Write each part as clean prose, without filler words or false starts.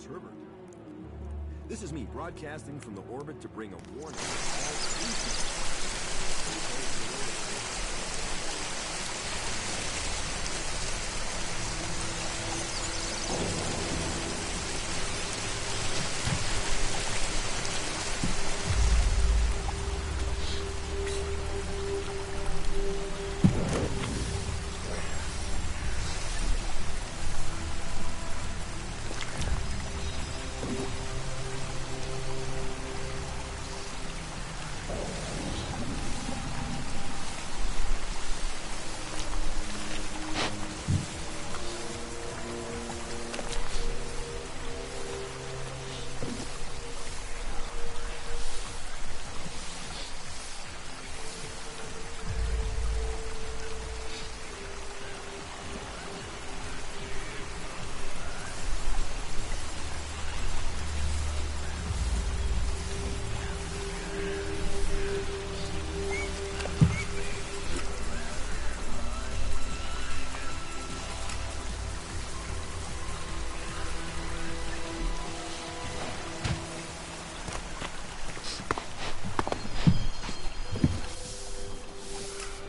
Herbert. This is me broadcasting from the orbit to bring a warning to all species.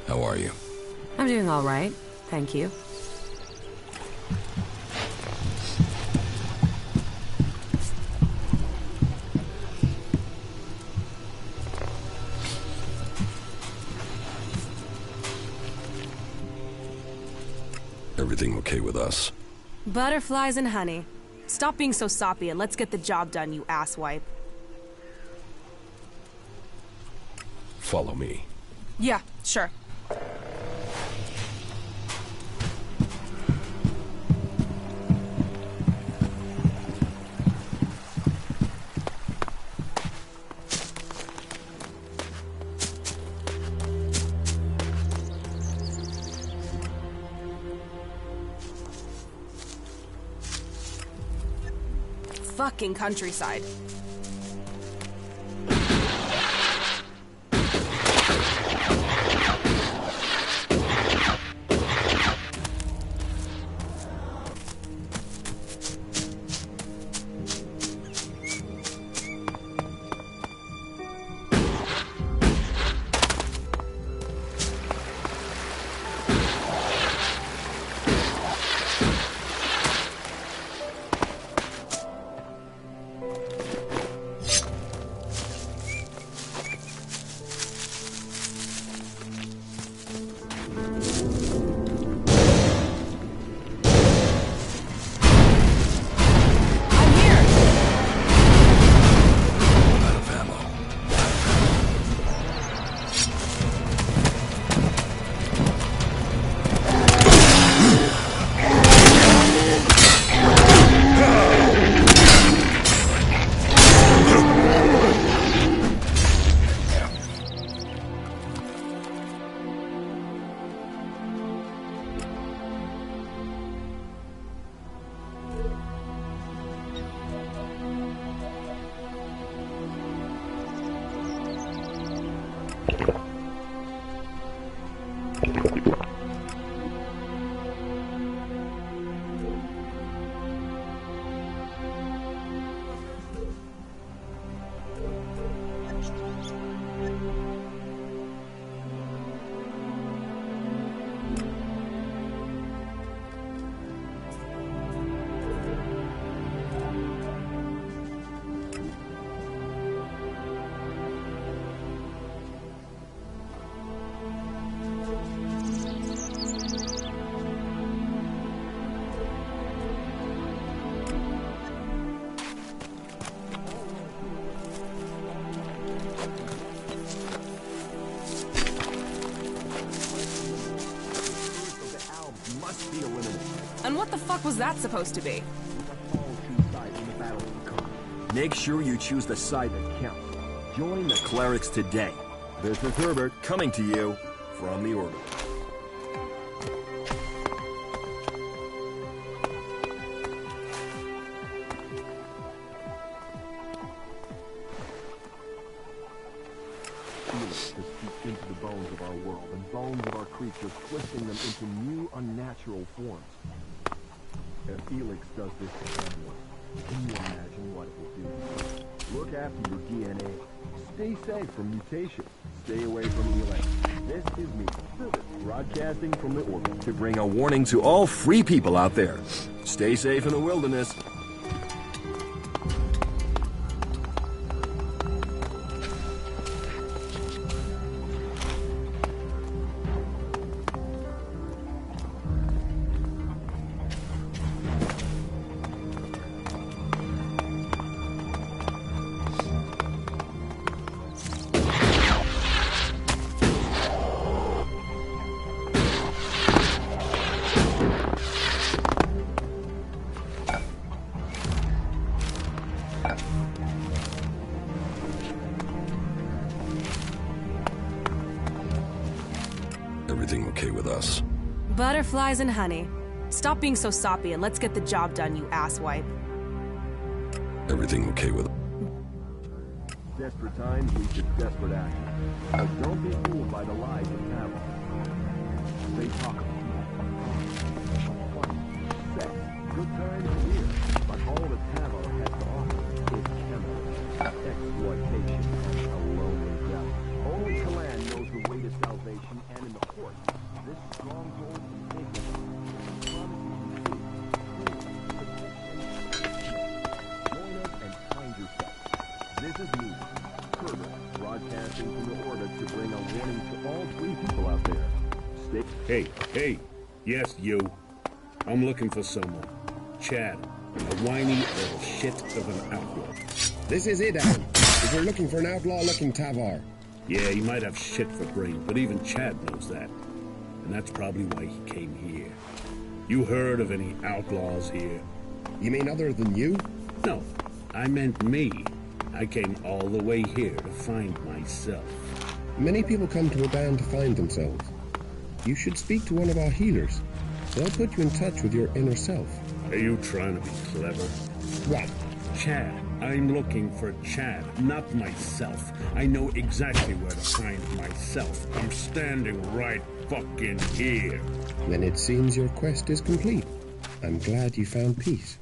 How are you? I'm doing all right, thank you. Everything okay with us? Butterflies and honey. Stop being so soppy and let's get the job done, you asswipe. Follow me. Yeah, sure. Fucking countryside. And what the fuck was that supposed to be? Make sure you choose the side that counts. Join the clerics today. This is Herbert coming to you from the orbit. Helix has seeped into the bones of our world and bones of our creatures, twisting them into new, unnatural forms. If Helix does this to anyone, can you imagine? look after your DNA. Stay safe from mutation. Stay away from healing. This is me, Herbert, broadcasting from the orbit to bring a warning to all free people out there. Stay safe in the wilderness. Everything okay with us? Butterflies and honey. Stop being so soppy and let's get the job done, you asswipe. Everything okay with... Desperate times lead to desperate action. But don't be fooled by the lies of Cavill. They talk of fun, sex, good times here, but all that Cavill has to offer is chemicals, exploitation, and a lonely death. Only Kalan knows the way to salvation, and in the court, this stronghold is taken. Join us and find yourself. This is me, Herbert, broadcasting from the orbit to bring a warning to all free people out there. Stay. Hey, yes, you. I'm looking for someone. Chad, a whiny little shit of an outlaw. This is it, Alan. If we're looking for an outlaw-looking Tavar. Yeah, he might have shit for brain, but even Chad knows that. And that's probably why he came here. You heard of any outlaws here? You mean other than you? No, I meant me. I came all the way here to find myself. Many people come to a band to find themselves. You should speak to one of our healers. They'll put you in touch with your inner self. Are you trying to be clever? What? Chad. I'm looking for Chad, not myself. I know exactly where to find myself. I'm standing right fucking here. Then it seems your quest is complete. I'm glad you found peace.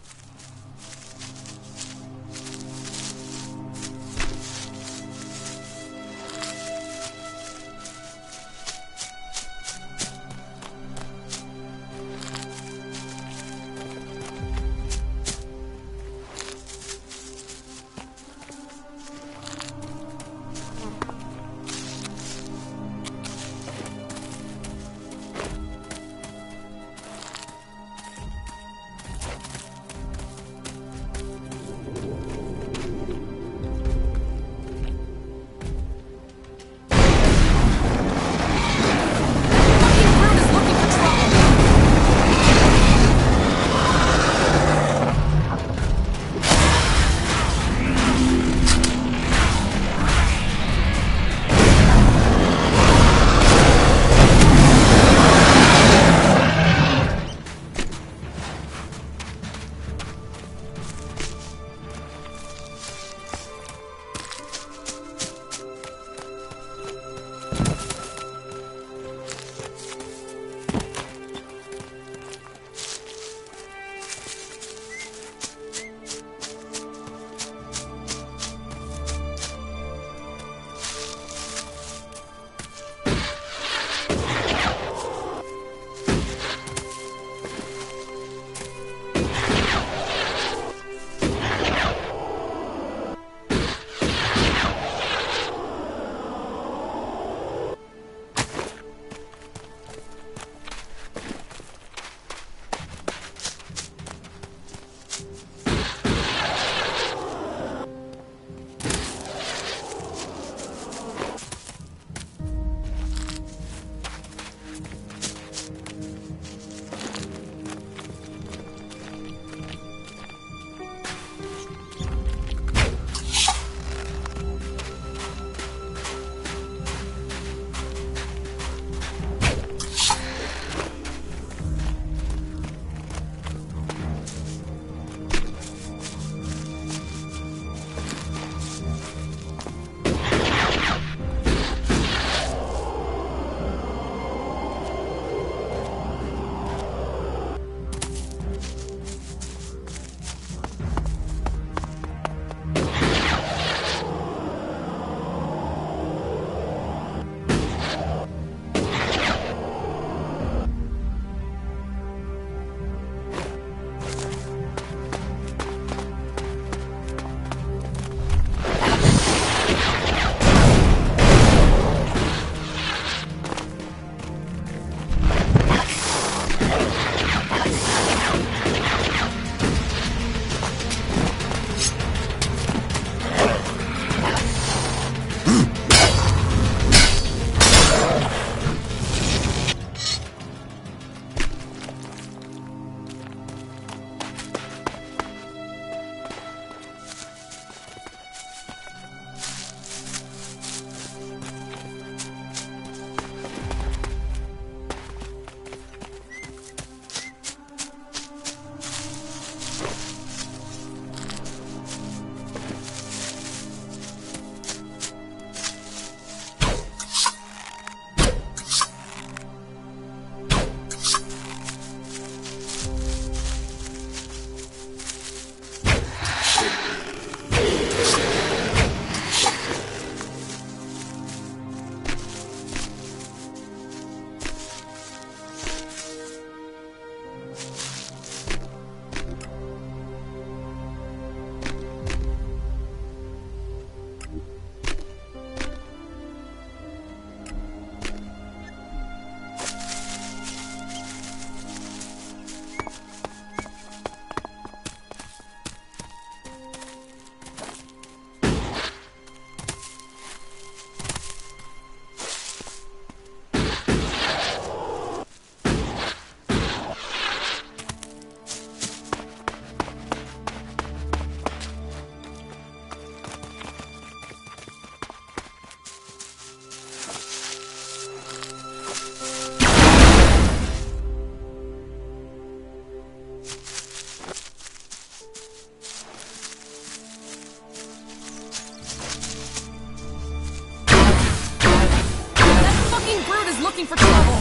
That fucking brute is looking for trouble!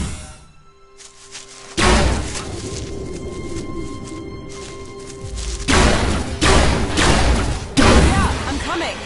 Yeah, I'm coming!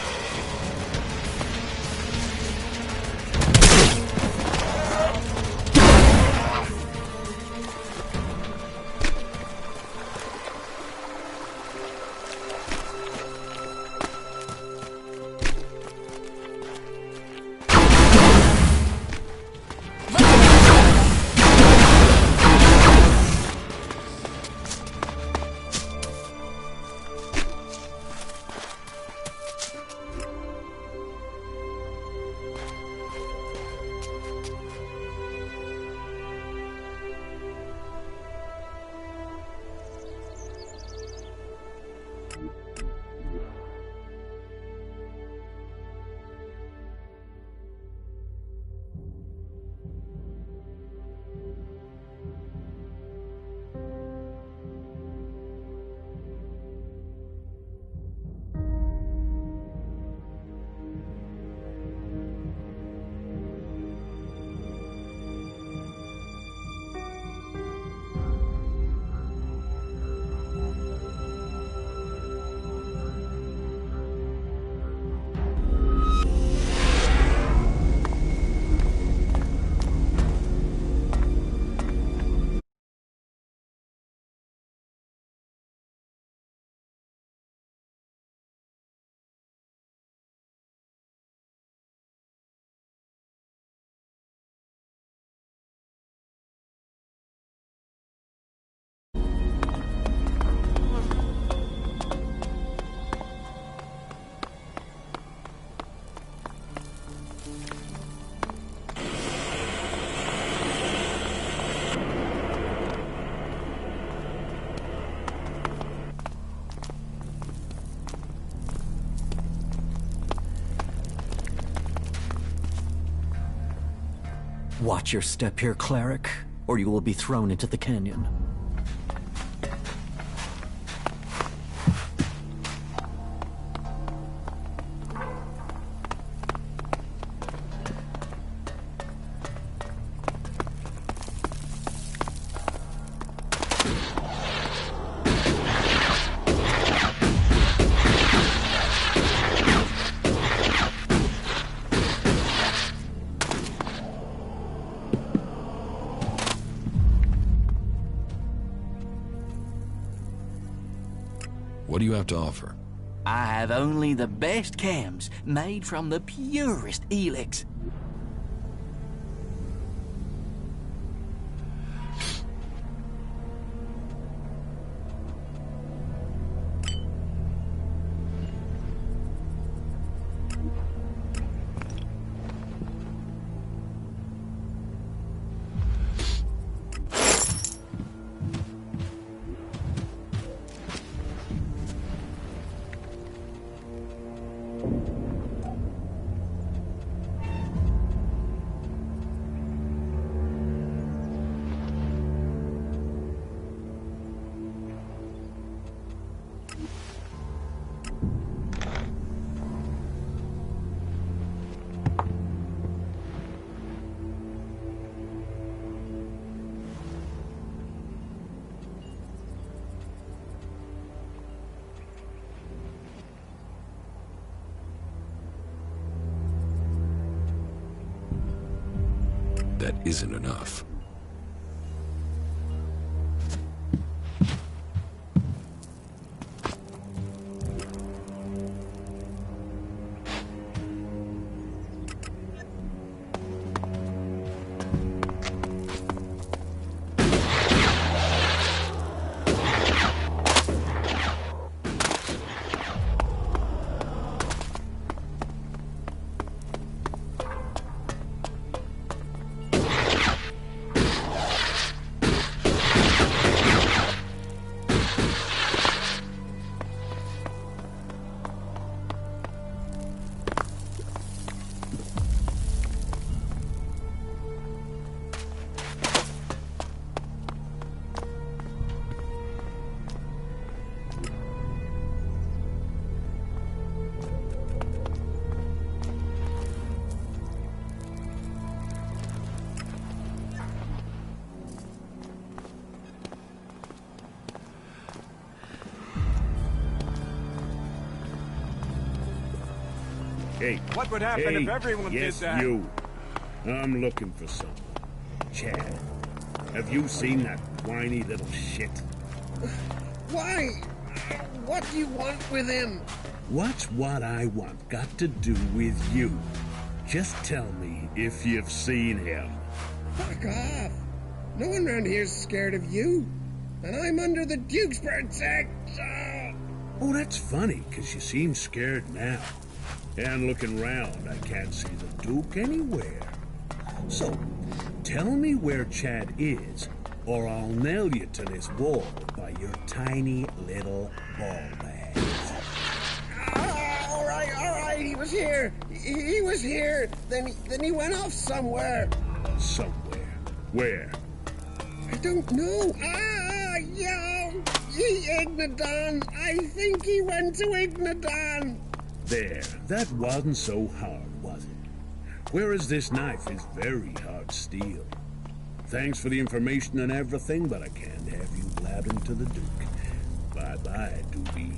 Watch your step here, cleric, or you will be thrown into the canyon. What do you have to offer? I have only the best cams, made from the purest helix. That isn't enough. Hey. What would happen Hey, if everyone yes, did that? you. I'm looking for someone. Chad, have you seen that whiny little shit? Why? What do you want with him? What's what I want got to do with you? Just tell me if you've seen him. Fuck off. No one around here's scared of you. And I'm under the Duke's protection. Oh, that's funny, because you seem scared now. And looking round, I can't see the Duke anywhere. So, tell me where Chad is, or I'll nail you to this wall by your tiny little ball bag. All right, he was here. He was here. Then he went off somewhere. Somewhere. Where? I don't know. Ignadon. I think he went to Ignadon. There. That wasn't so hard, was it? Whereas this knife is very hard steel. Thanks for the information and everything, but I can't have you blabbing to the Duke. Bye-bye, Doobie.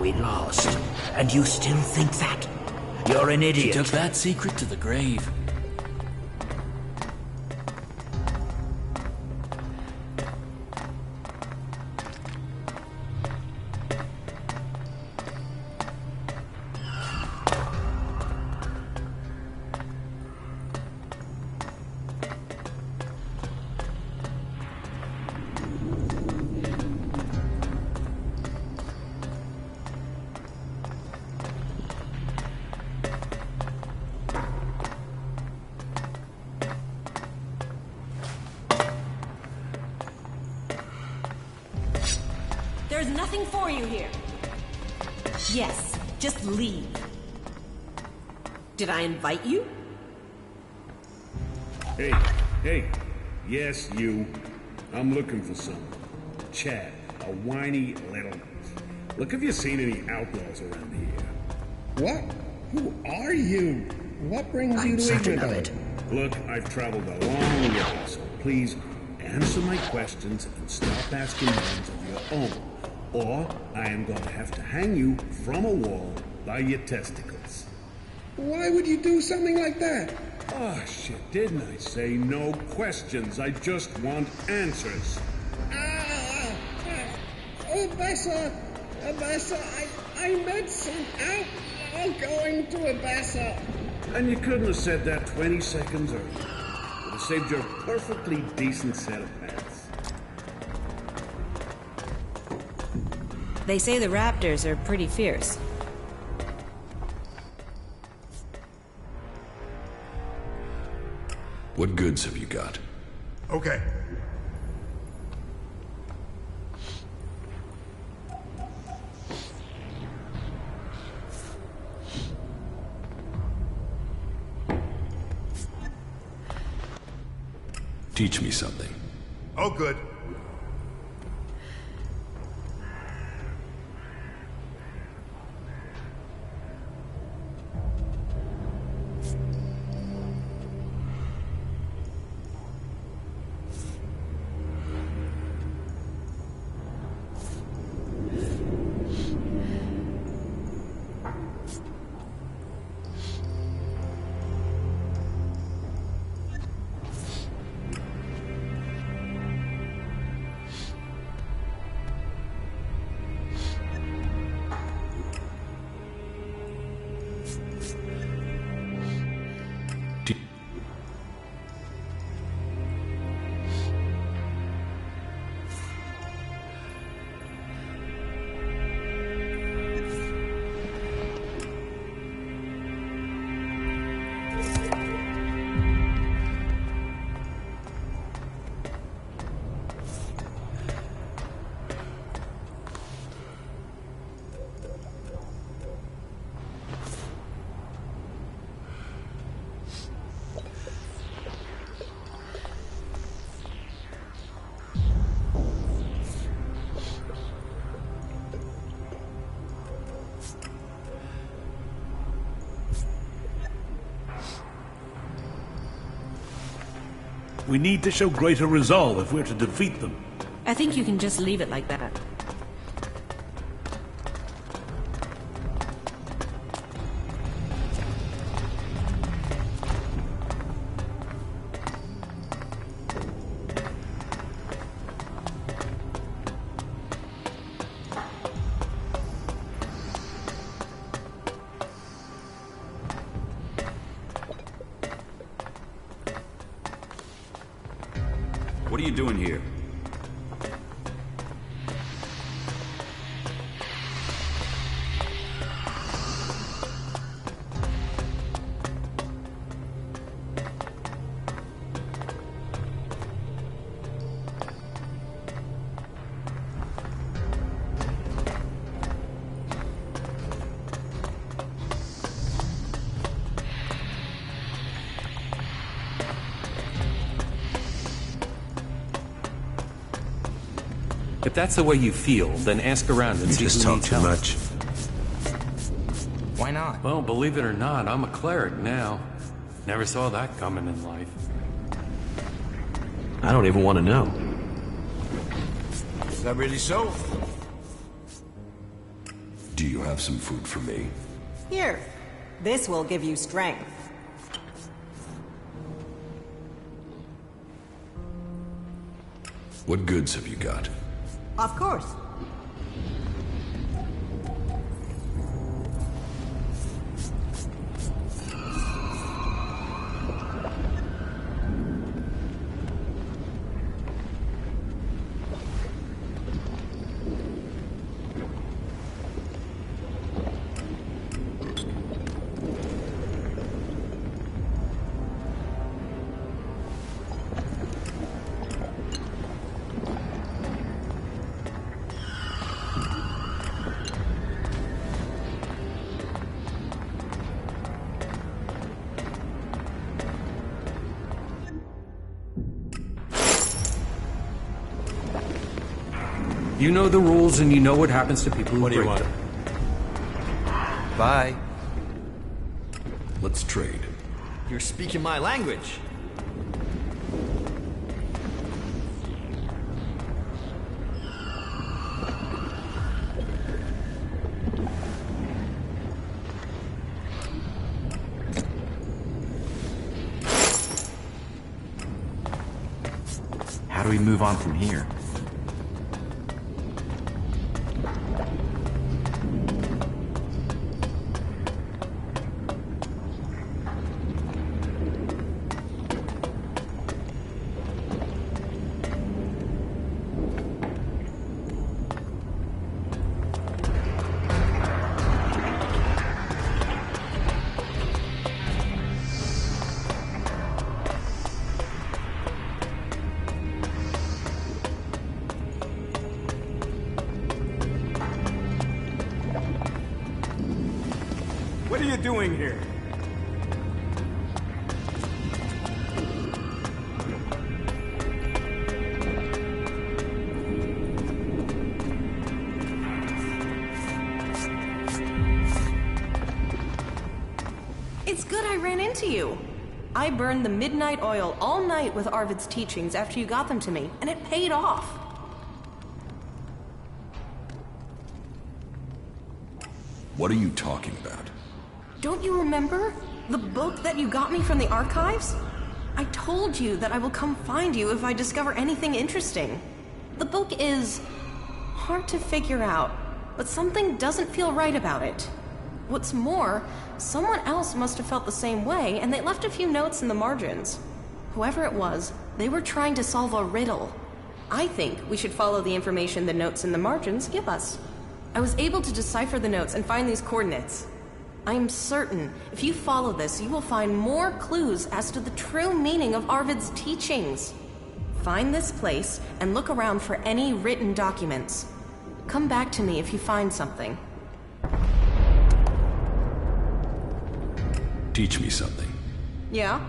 We lost. And you still think that? You're an idiot. She took that secret to the grave. There's nothing for you here. Yes, just leave. Did I invite you? Hey. Yes, you. I'm looking for someone. Chad, a whiny little... Look, have you seen any outlaws around here? What? Who are you? What brings you to certain of it. Ignadon? Look, I've traveled a long way, so please answer my questions and stop asking ones of your own. Or I am going to have to hang you from a wall by your testicles. Why would you do something like that? Oh, shit, didn't I say no questions? I just want answers. Abessa! Abessa, I meant some outlaw going to Abessa. And you couldn't have said that 20 seconds earlier. Would have saved your perfectly decent set of pants. They say the raptors are pretty fierce. What goods have you got? Okay. Teach me something. Oh, good. We need to show greater resolve if we're to defeat them. I think you can just leave it like that. What are you doing here? If that's the way you feel, then ask around and see You just who talk needs too help. much. Why not? Well, believe it or not, I'm a cleric now. Never saw that coming in life. I don't even want to know. Is that really so? Do you have some food for me? Here, this will give you strength. What goods have you got? Of course. You know the rules and you know what happens to people who What do you break want? them. Bye. Let's trade. You're speaking my language. do we move on from here? What are you doing here? It's good I ran into you. I burned the midnight oil all night with Arvid's teachings after you got them to me, and it paid off. What are you talking about? Don't you remember? The book that you got me from the archives? I told you that I will come find you if I discover anything interesting. The book is hard to figure out, but something doesn't feel right about it. What's more, someone else must have felt the same way, and they left a few notes in the margins. Whoever it was, they were trying to solve a riddle. I think we should follow the information the notes in the margins give us. I was able to decipher the notes and find these coordinates. I'm certain if you follow this, you will find more clues as to the true meaning of Arvid's teachings. Find this place and look around for any written documents. Come back to me if you find something. Teach me something. Yeah?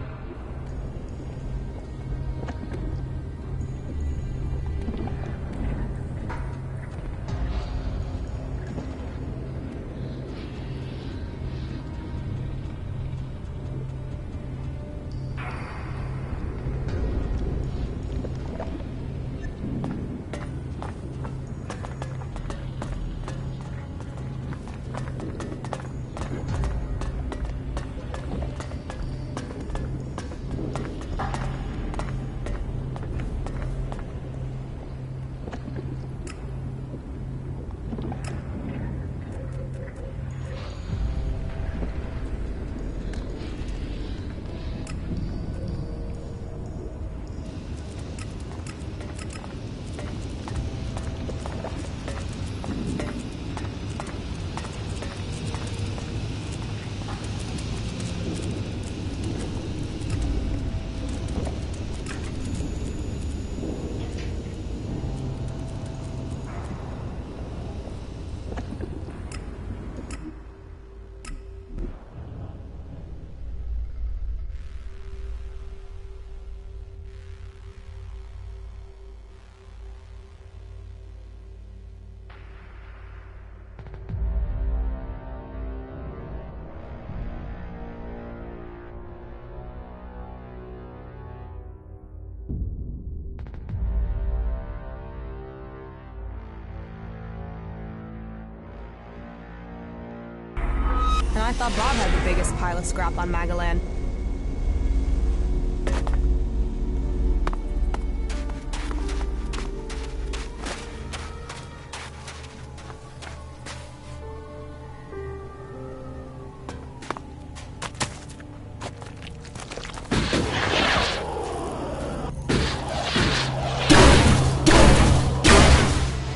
And I thought Bob had the biggest pile of scrap on Magalan.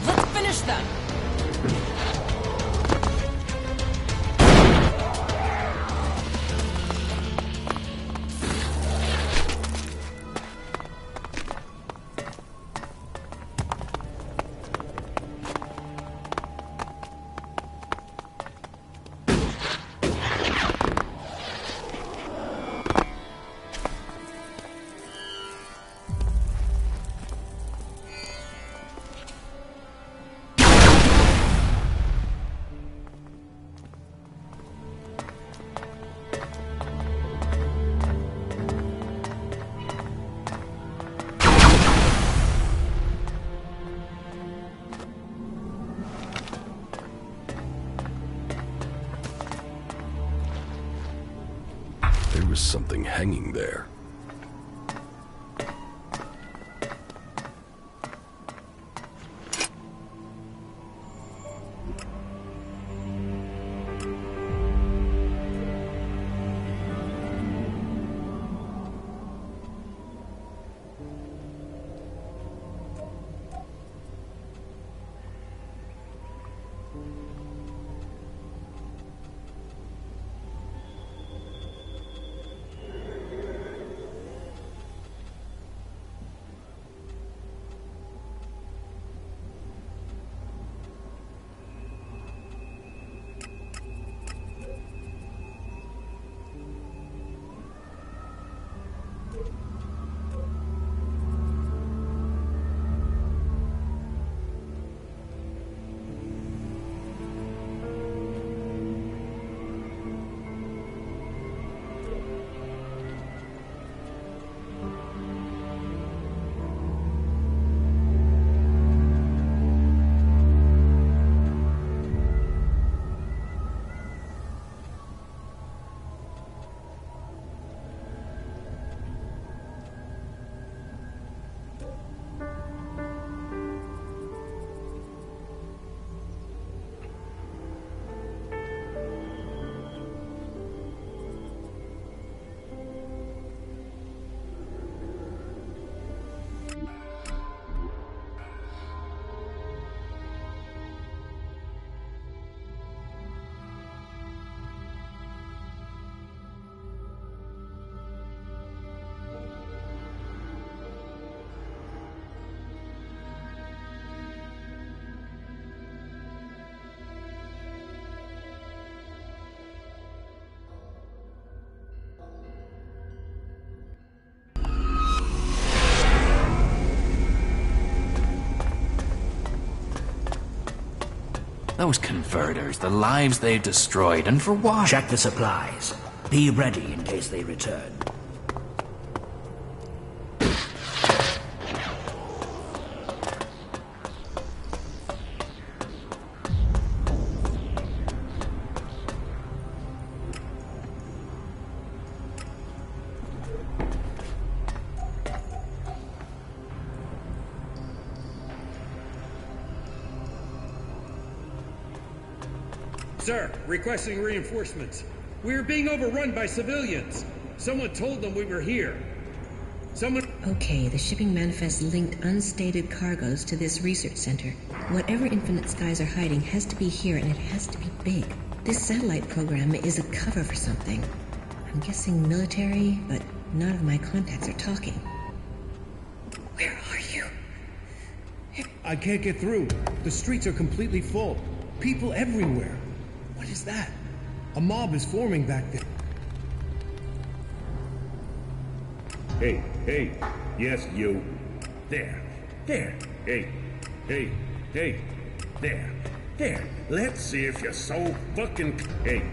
Let's finish them! There was something hanging there. Those converters, the lives they've destroyed, and for what? Check the supplies. Be ready in case they return. Sir, requesting reinforcements. We are being overrun by civilians. Someone told them we were here. Okay, the shipping manifest linked unstated cargoes to this research center. Whatever Infinite Skies are hiding has to be here, and it has to be big. This satellite program is a cover for something. I'm guessing military, but none of my contacts are talking. Where are you? I can't get through. The streets are completely full. People everywhere. What is that? A mob is forming back there. Hey. Yes, you. There. Hey. There. Let's see if you're so fucking... Hey.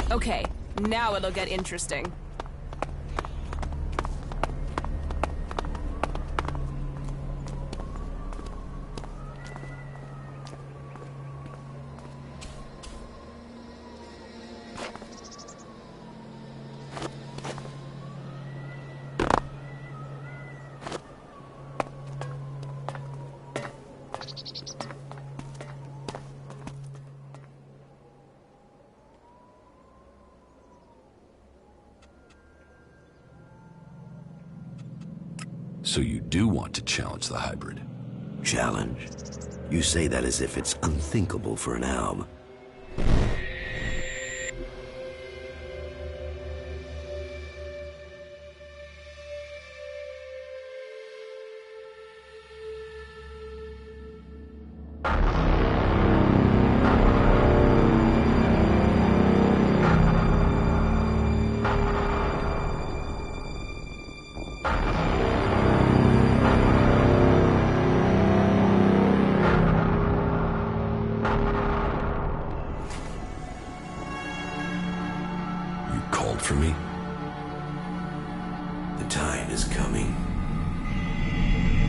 Okay, now it'll get interesting. So you do want to challenge the hybrid? Challenge? You say that as if it's unthinkable for an alb. For me? The time is coming.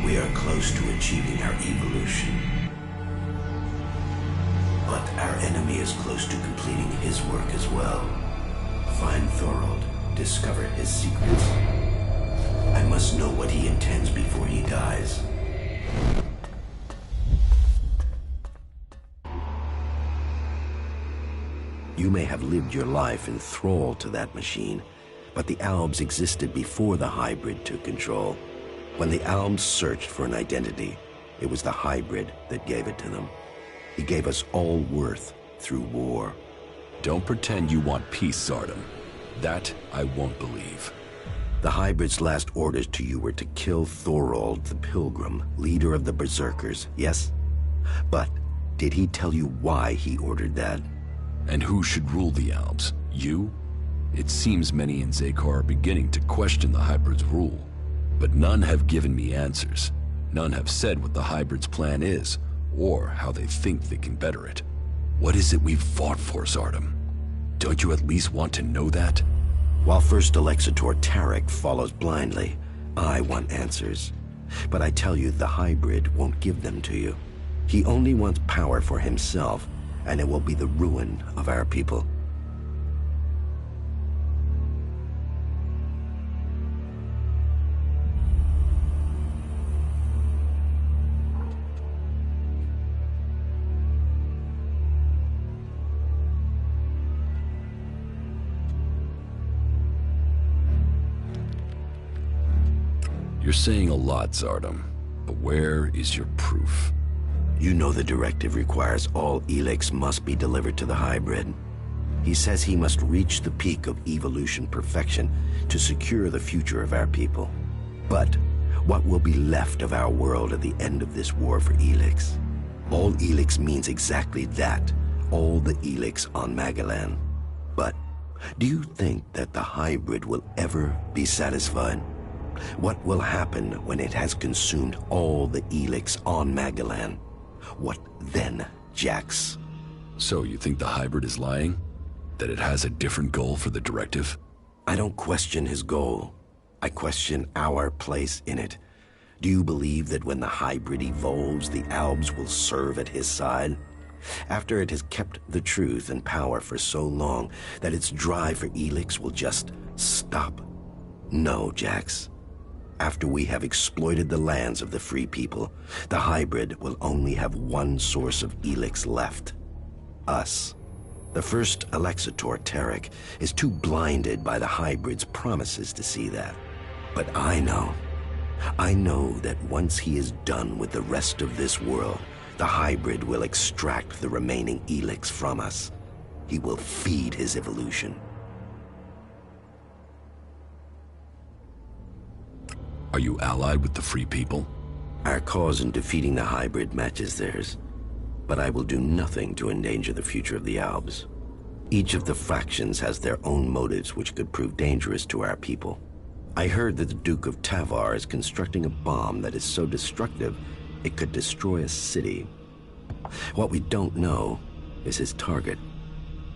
We are close to achieving our evolution. But our enemy is close to completing his work as well. Find Thorold, discover his secrets. I must know what he intends before he dies. You may have lived your life in thrall to that machine, but the Albs existed before the hybrid took control. When the Albs searched for an identity, it was the hybrid that gave it to them. He gave us all worth through war. Don't pretend you want peace, Zardom. That I won't believe. The hybrid's last orders to you were to kill Thorold the Pilgrim, leader of the Berserkers, yes? But did he tell you why he ordered that? And who should rule the Albs? You? It seems many in Zakar are beginning to question the hybrid's rule. But none have given me answers. None have said what the hybrid's plan is, or how they think they can better it. What is it we've fought for, Zardom? Don't you at least want to know that? While First Alexitor Tarek follows blindly, I want answers. But I tell you, the hybrid won't give them to you. He only wants power for himself, and it will be the ruin of our people. You're saying a lot, Zardom, but where is your proof? You know the directive requires all Elix must be delivered to the hybrid. He says he must reach the peak of evolution perfection to secure the future of our people. But what will be left of our world at the end of this war for Elix? All Elix means exactly that, all the Elix on Magellan. But do you think that the hybrid will ever be satisfied? What will happen when it has consumed all the Elix on Magellan? What then, Jax? So you think the hybrid is lying? That it has a different goal for the directive? I don't question his goal. I question our place in it. Do you believe that when the hybrid evolves, the Albs will serve at his side? After it has kept the truth and power for so long that its drive for Elix will just stop? No, Jax. After we have exploited the lands of the free people, the hybrid will only have one source of Elix left. Us. The first Alexitor Tarek is too blinded by the hybrid's promises to see that. But I know that once he is done with the rest of this world, the hybrid will extract the remaining Elix from us. He will feed his evolution. Are you allied with the Free People? Our cause in defeating the hybrid matches theirs, but I will do nothing to endanger the future of the Albs. Each of the factions has their own motives which could prove dangerous to our people. I heard that the Duke of Tavar is constructing a bomb that is so destructive it could destroy a city. What we don't know is his target,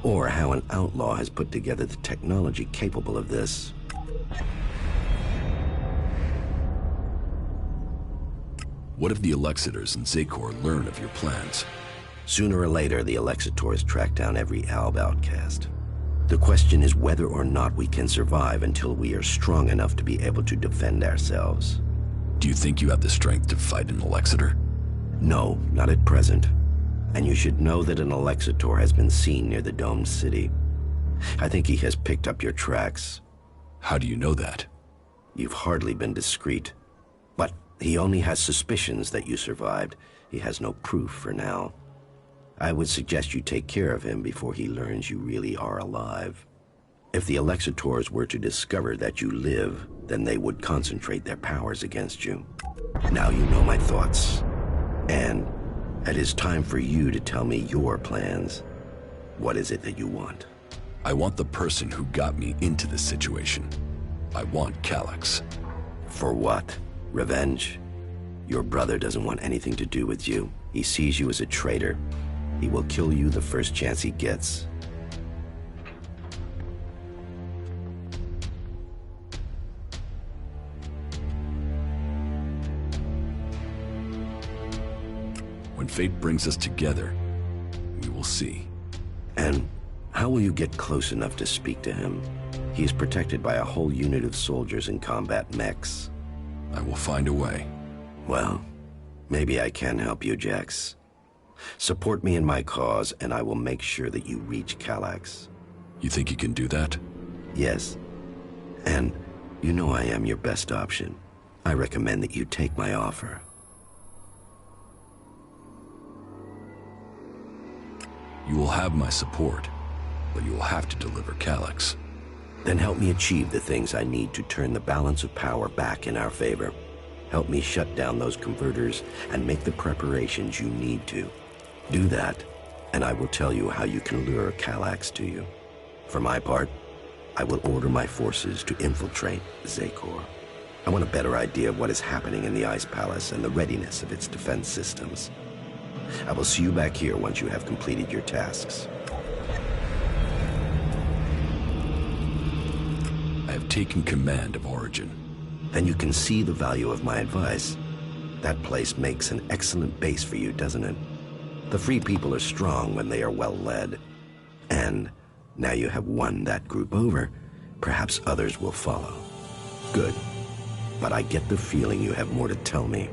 or how an outlaw has put together the technology capable of this. What if the Alexitors and Zakor learn of your plans? Sooner or later, the Alexitors track down every Alb outcast. The question is whether or not we can survive until we are strong enough to be able to defend ourselves. Do you think you have the strength to fight an Alexitor? No, not at present. And you should know that an Alexitor has been seen near the domed city. I think he has picked up your tracks. How do you know that? You've hardly been discreet. But he only has suspicions that you survived. He has no proof for now. I would suggest you take care of him before he learns you really are alive. If the Alexitors were to discover that you live, then they would concentrate their powers against you. Now you know my thoughts. And it is time for you to tell me your plans. What is it that you want? I want the person who got me into this situation. I want Calyx. For what? Revenge? Your brother doesn't want anything to do with you. He sees you as a traitor. He will kill you the first chance he gets. When fate brings us together, we will see. And how will you get close enough to speak to him? He is protected by a whole unit of soldiers in combat mechs. I will find a way. Well, maybe I can help you, Jax. Support me in my cause, and I will make sure that you reach Calyx. You think you can do that? Yes. And you know I am your best option. I recommend that you take my offer. You will have my support, but you will have to deliver Calyx. Then help me achieve the things I need to turn the balance of power back in our favor. Help me shut down those converters and make the preparations you need to. Do that, and I will tell you how you can lure Calyx to you. For my part, I will order my forces to infiltrate Zakor. I want a better idea of what is happening in the Ice Palace and the readiness of its defense systems. I will see you back here once you have completed your tasks. I have taken command of Origin. Then you can see the value of my advice. That place makes an excellent base for you, doesn't it? The Free People are strong when they are well led. And now you have won that group over, perhaps others will follow. Good. But I get the feeling you have more to tell me.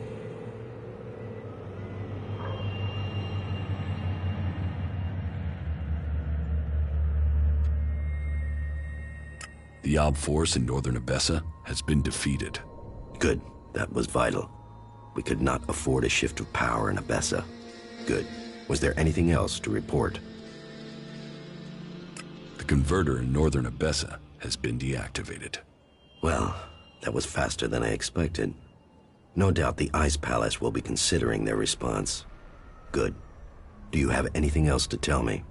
The Ob force in northern Abessa has been defeated. Good. That was vital. We could not afford a shift of power in Abessa. Good. Was there anything else to report? The converter in northern Abessa has been deactivated. Well, that was faster than I expected. No doubt the Ice Palace will be considering their response. Good. Do you have anything else to tell me?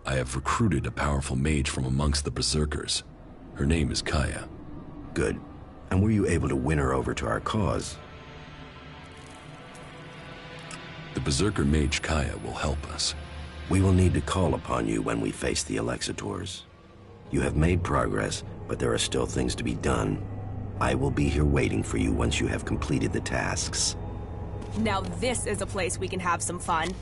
I have recruited a powerful mage from amongst the Berserkers. Her name is Kaya. Good. And were you able to win her over to our cause? The Berserker mage Kaya will help us. We will need to call upon you when we face the Alexitors. You have made progress, but there are still things to be done. I will be here waiting for you once you have completed the tasks. Now this is a place we can have some fun.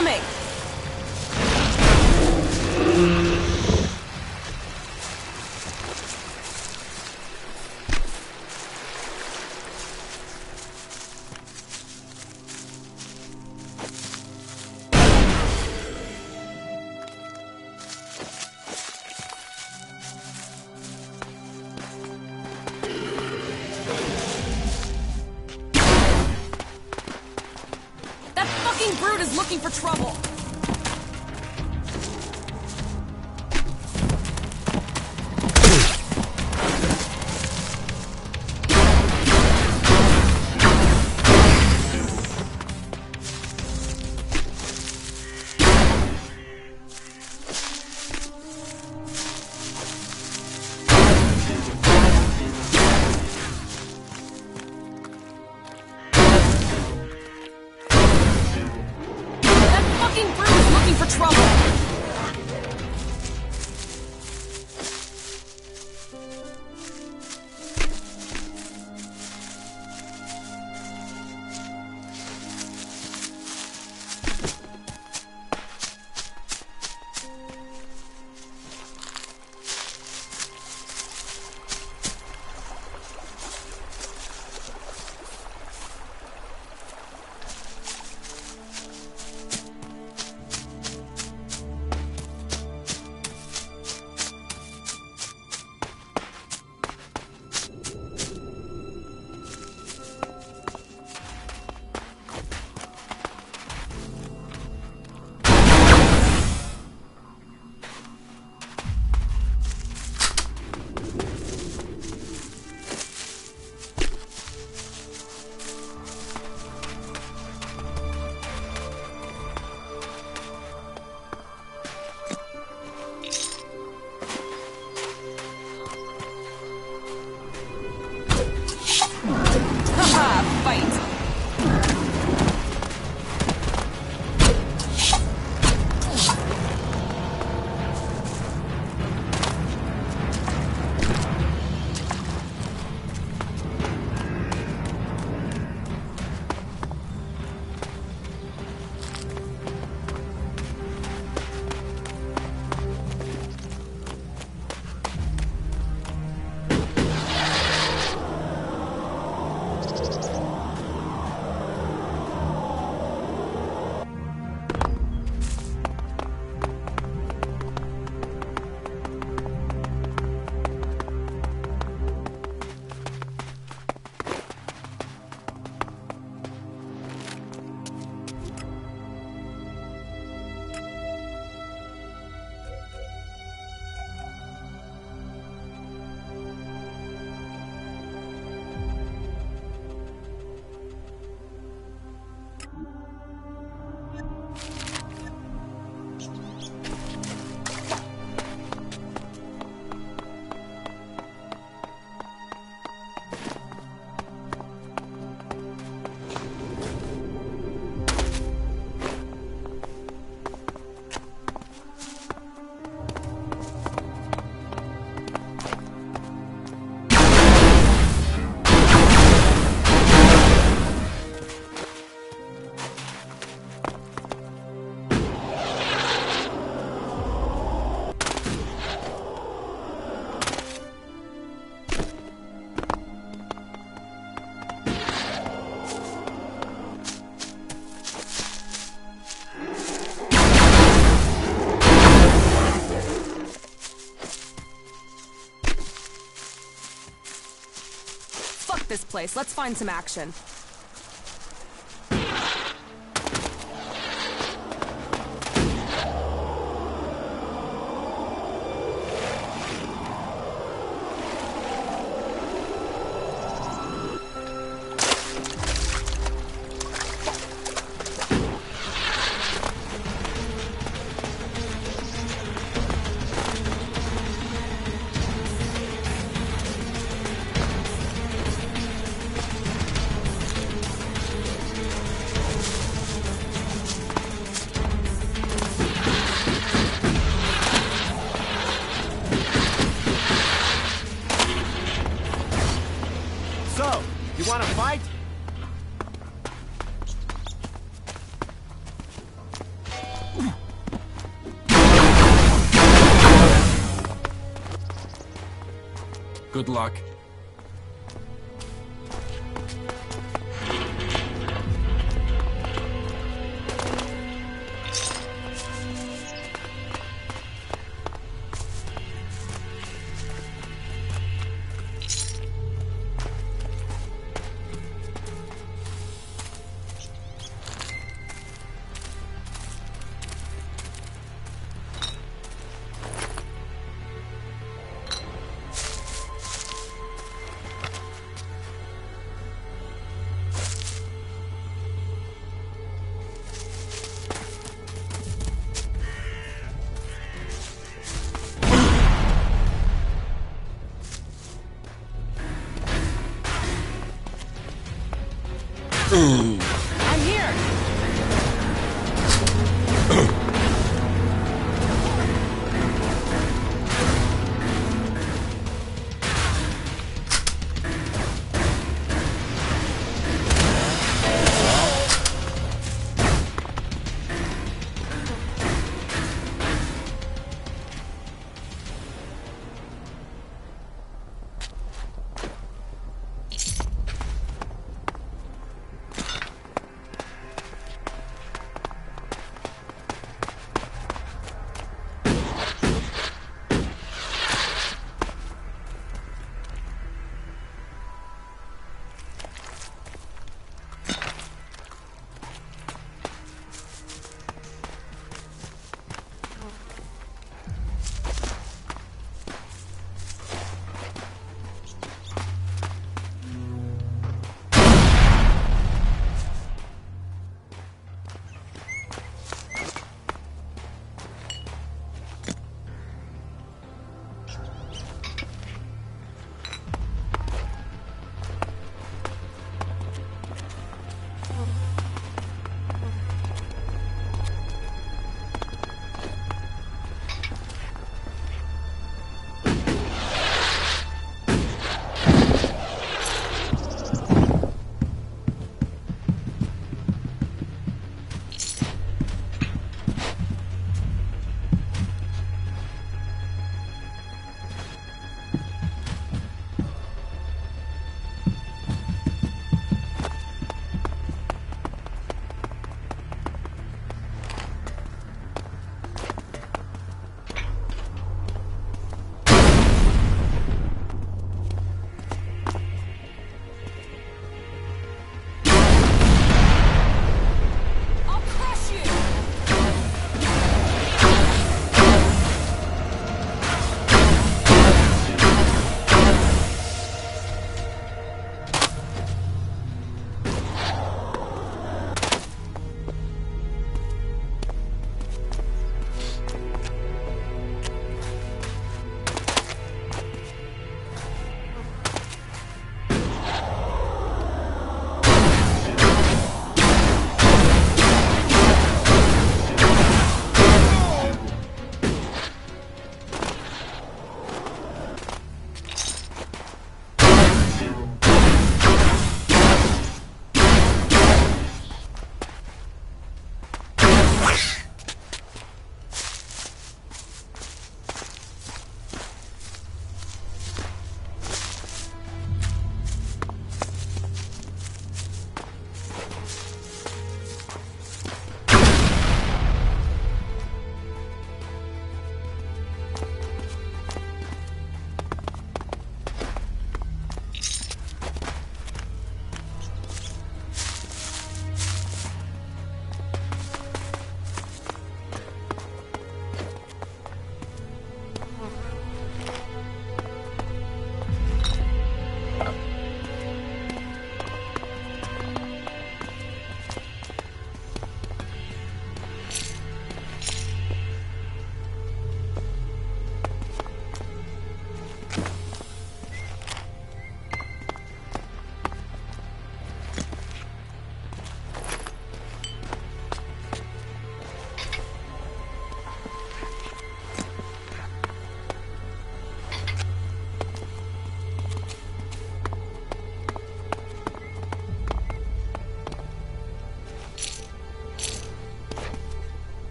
coming! That fucking brute is looking for trouble! Fucking brute is looking for trouble! This place. Let's find some action. Good luck. I'm here!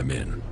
I'm in.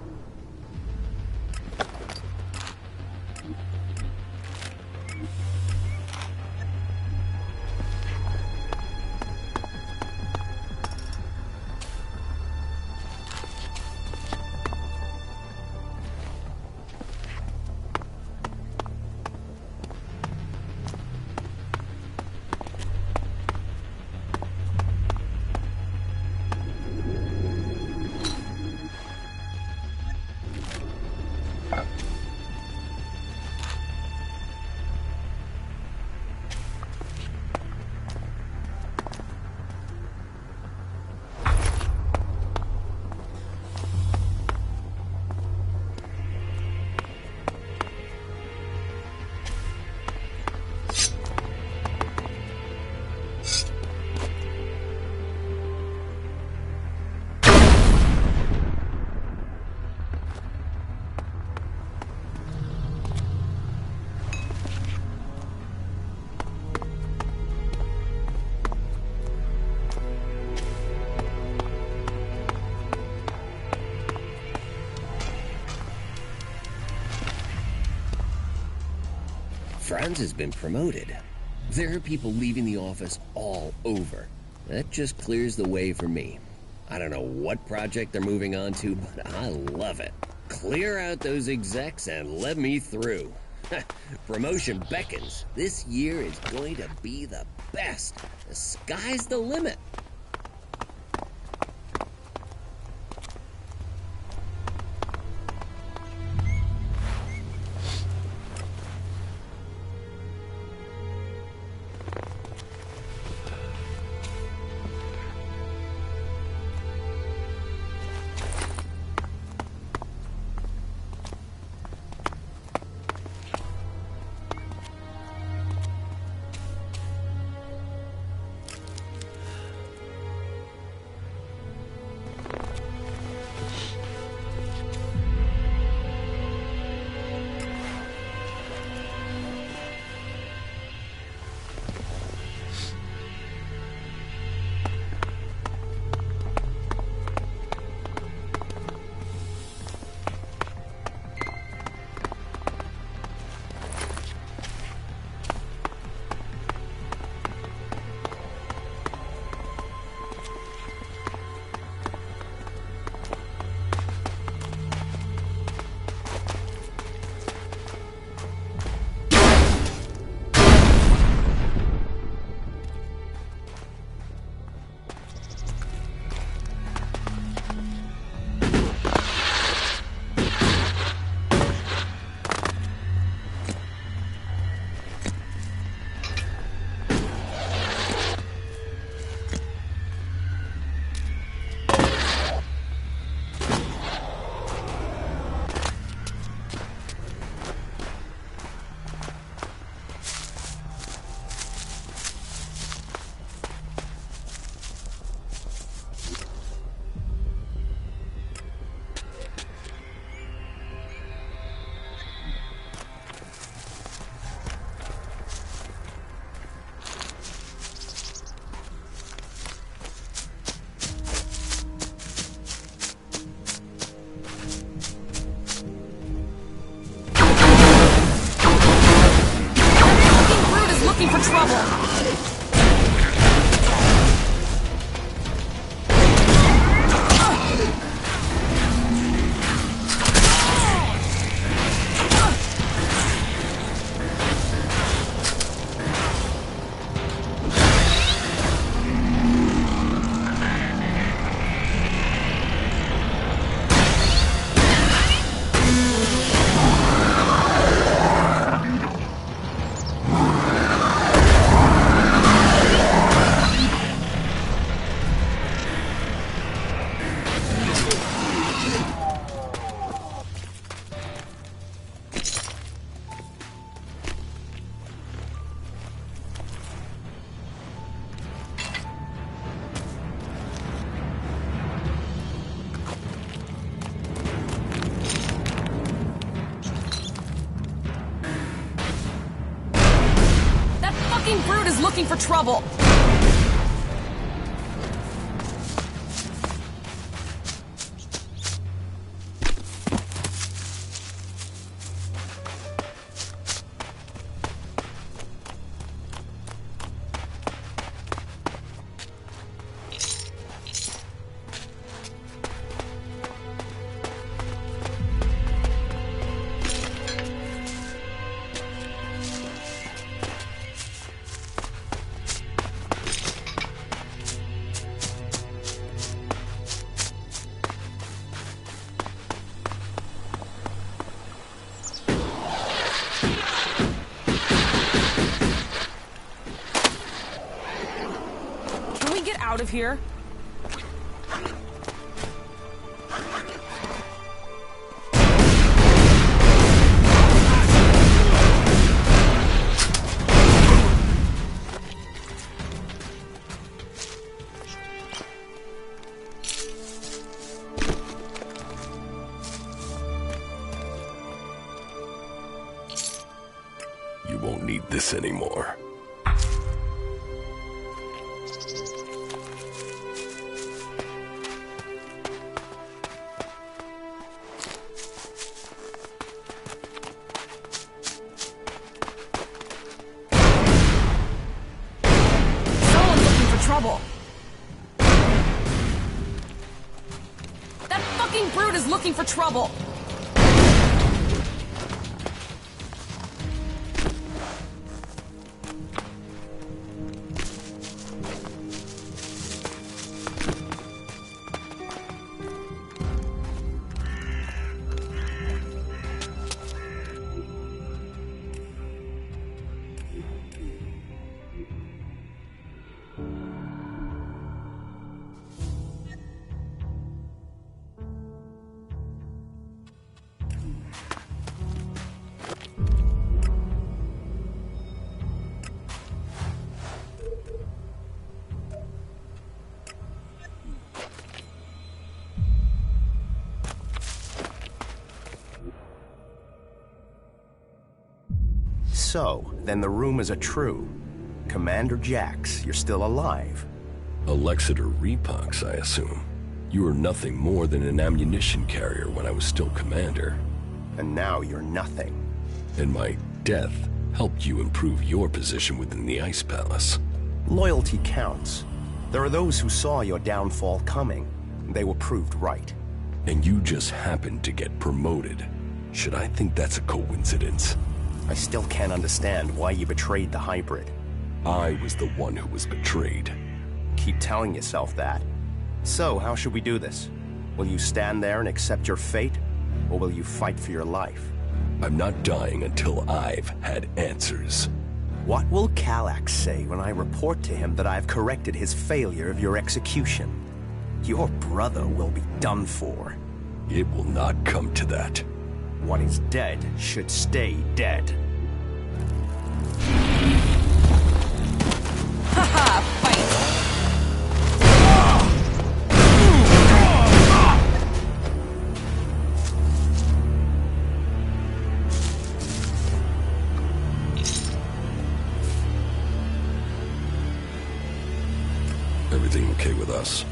Franz has been promoted. There are people leaving the office all over. That just clears the way for me. I don't know what project they're moving on to, but I love it. Clear out those execs and let me through. Promotion beckons. This year is going to be the best. The sky's the limit. Brute is looking for trouble! Out of here. You won't need this anymore. trouble. That fucking brute is looking for trouble. So, then the rumors are true. Commander Jax, you're still alive. A Lexeter Repox, I assume. You were nothing more than an ammunition carrier when I was still commander. And now you're nothing. And my death helped you improve your position within the Ice Palace. Loyalty counts. There are those who saw your downfall coming. They were proved right. And you just happened to get promoted. Should I think that's a coincidence? I still can't understand why you betrayed the hybrid. I was the one who was betrayed. Keep telling yourself that. So, how should we do this? Will you stand there and accept your fate? Or will you fight for your life? I'm not dying until I've had answers. What will Kallax say when I report to him that I've corrected his failure of your execution? Your brother will be done for. It will not come to that. What is dead should stay dead. Haha, fight! Everything okay with us?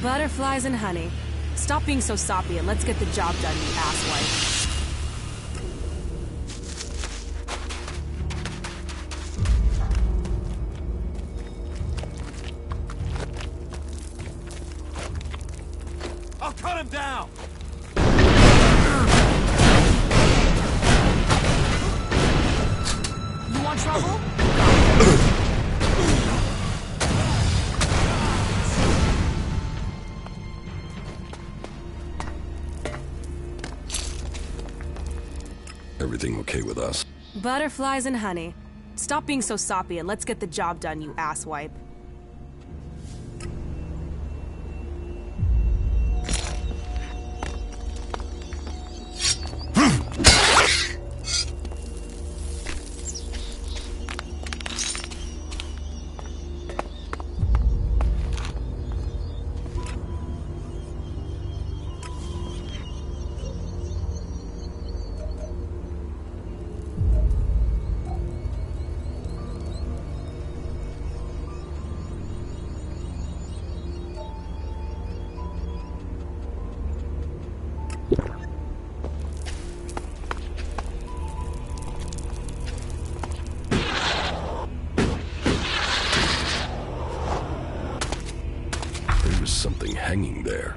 Butterflies and honey. Stop being so soppy and let's get the job done, you asswipe. I'll cut him down! You want trouble? Everything okay with us? Butterflies and honey. Stop being so soppy and let's get the job done, you asswipe. Something hanging there.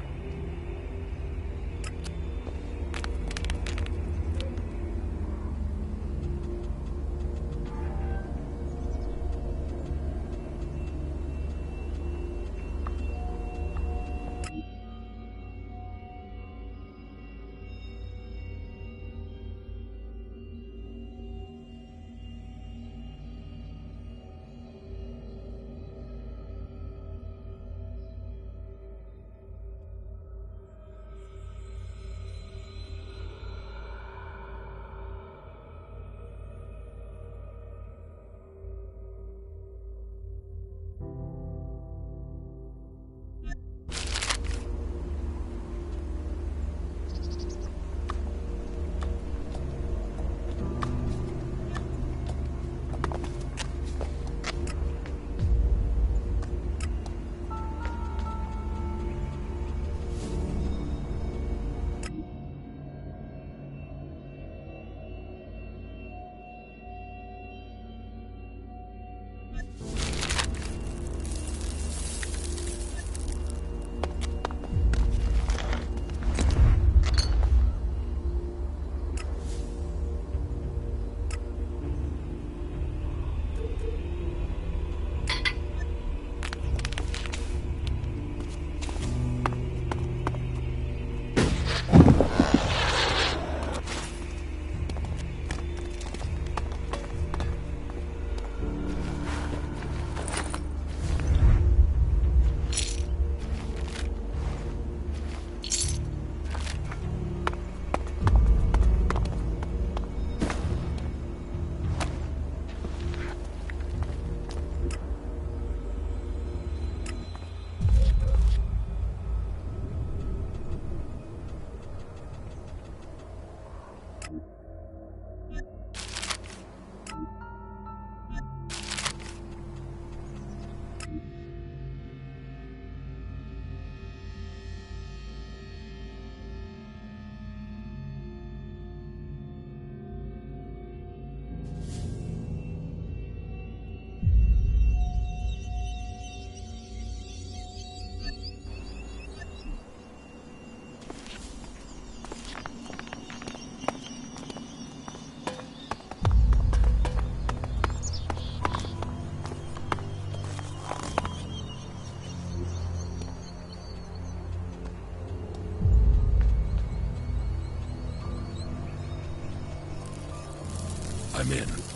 I'm in.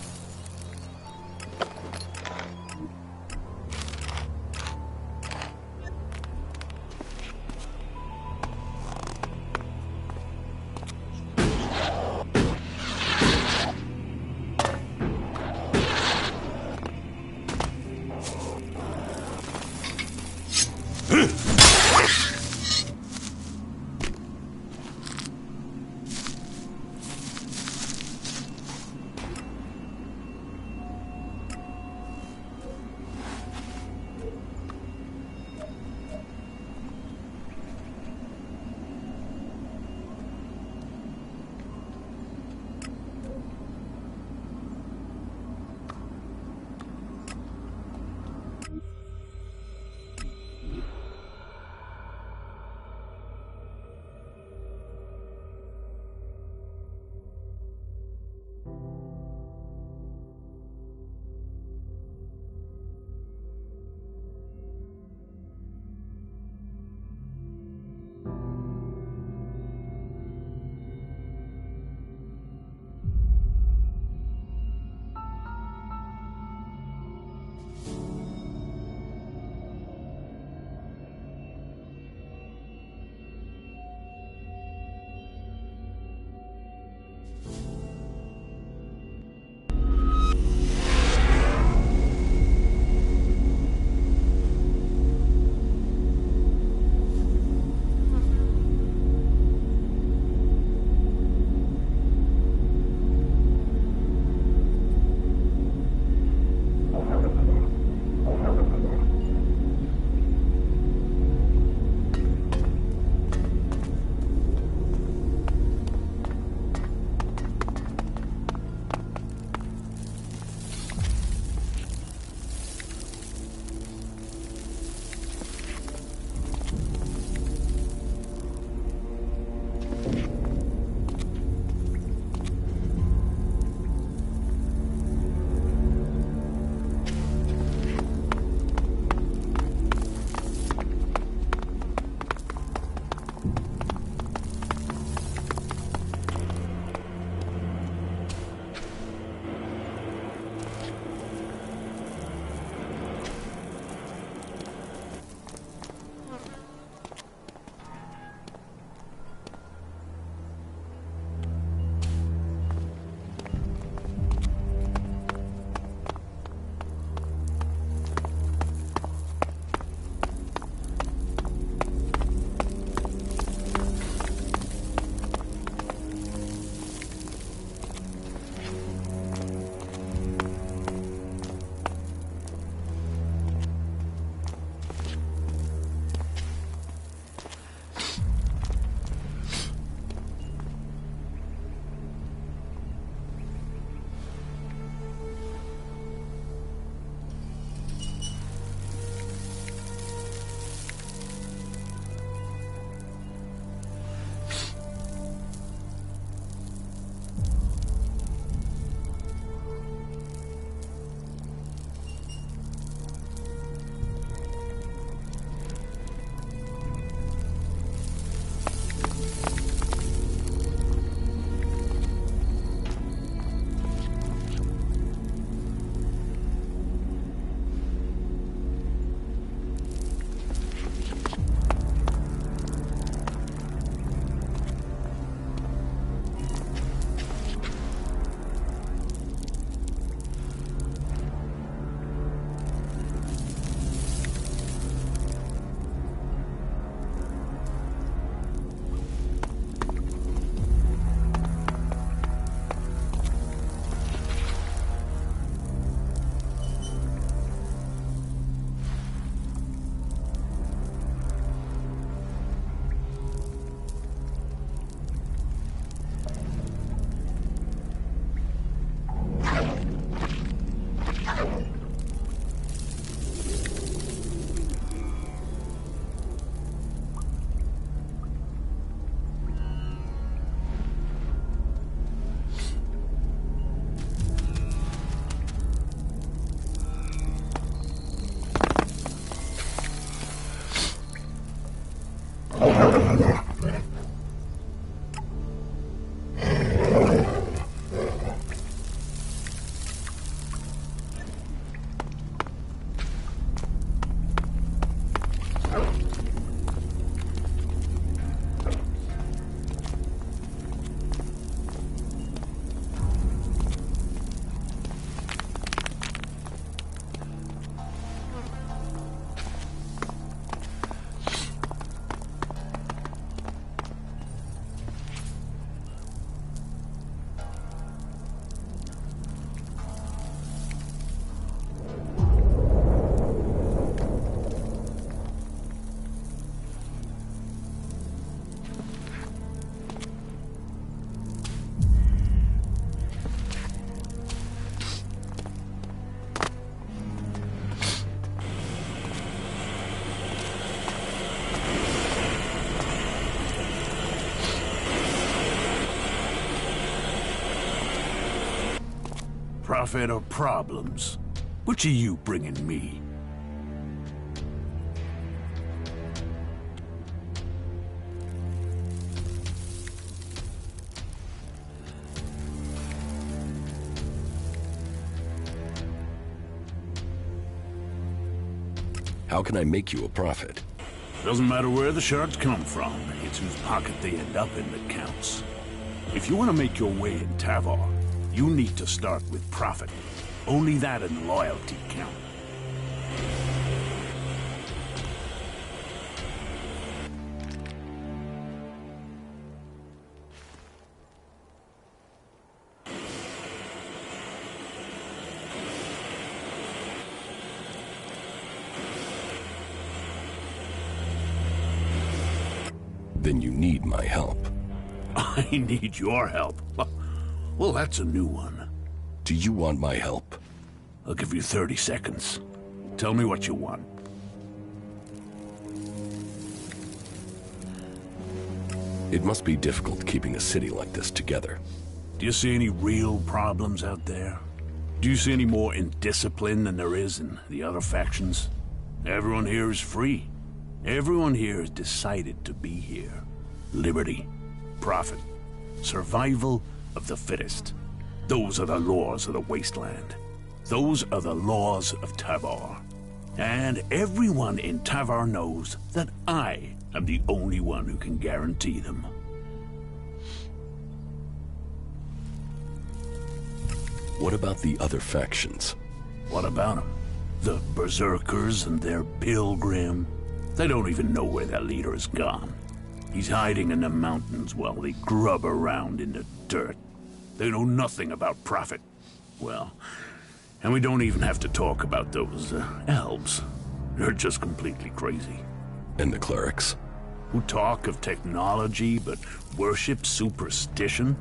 Profit or problems? Which are you bringing me? How can I make you a profit? Doesn't matter where the shards come from, it's whose pocket they end up in that counts. If you want to make your way in Tavar, you need to start with profit. Only that and loyalty count. Then you need my help. I need your help. Well, that's a new one. Do you want my help? I'll give you 30 seconds. Tell me what you want. It must be difficult keeping a city like this together. Do you see any real problems out there? Do you see any more indiscipline than there is in the other factions? Everyone here is free. Everyone here has decided to be here. Liberty, profit, survival of the fittest. Those are the laws of the wasteland. Those are the laws of Tavar. And everyone in Tavar knows that I am the only one who can guarantee them. What about the other factions? What about them? The Berserkers and their Pilgrim. They don't even know where their leader has gone. He's hiding in the mountains while they grub around in the dirt. They know nothing about profit. Well, and we don't even have to talk about those elves. They're just completely crazy. And the clerics? Who talk of technology but worship superstition?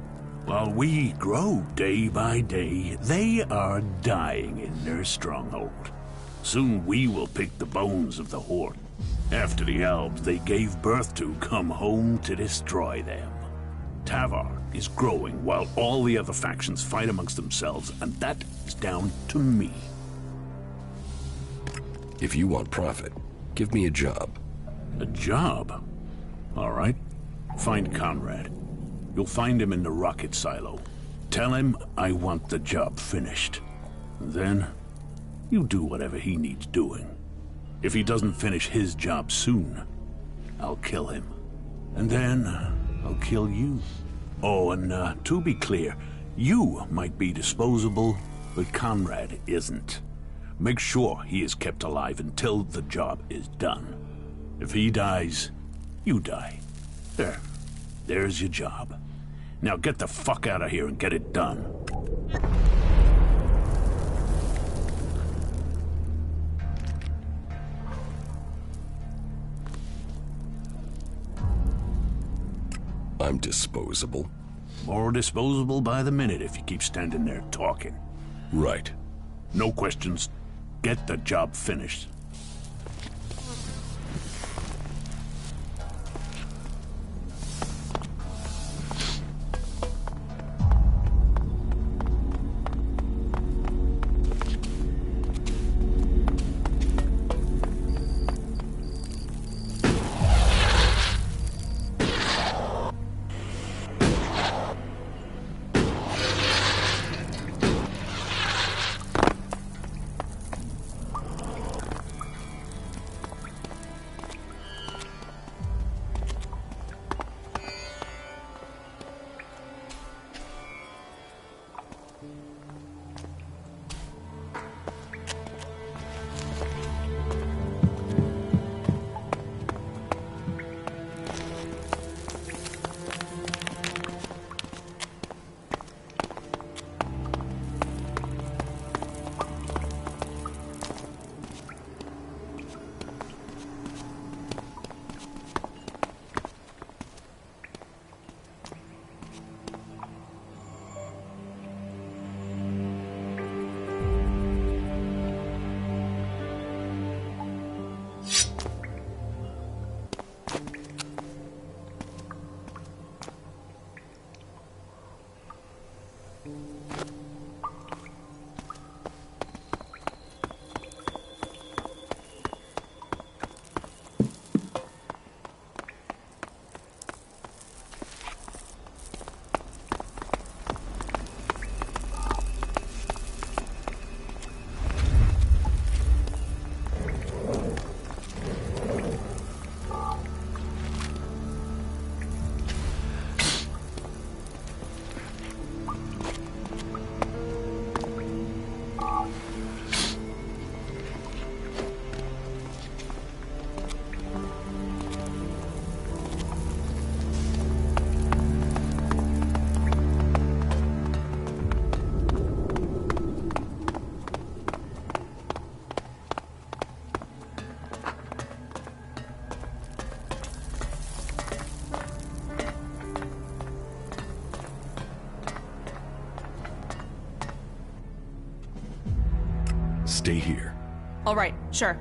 While we grow day by day, they are dying in their stronghold. Soon we will pick the bones of the Horde. After the elves they gave birth to come home to destroy them. Tavar is growing while all the other factions fight amongst themselves, and that is down to me. If you want profit, give me a job. A job? All right. Find Conrad. You'll find him in the rocket silo. Tell him I want the job finished. Then, you do whatever he needs doing. If he doesn't finish his job soon, I'll kill him. And then, I'll kill you. Oh, and to be clear, you might be disposable, but Conrad isn't. Make sure he is kept alive until the job is done. If he dies, you die. There's your job. Now get the fuck out of here and get it done. I'm disposable. More disposable by the minute if you keep standing there talking. Right. No questions. Get the job finished. Stay here. All right, sure.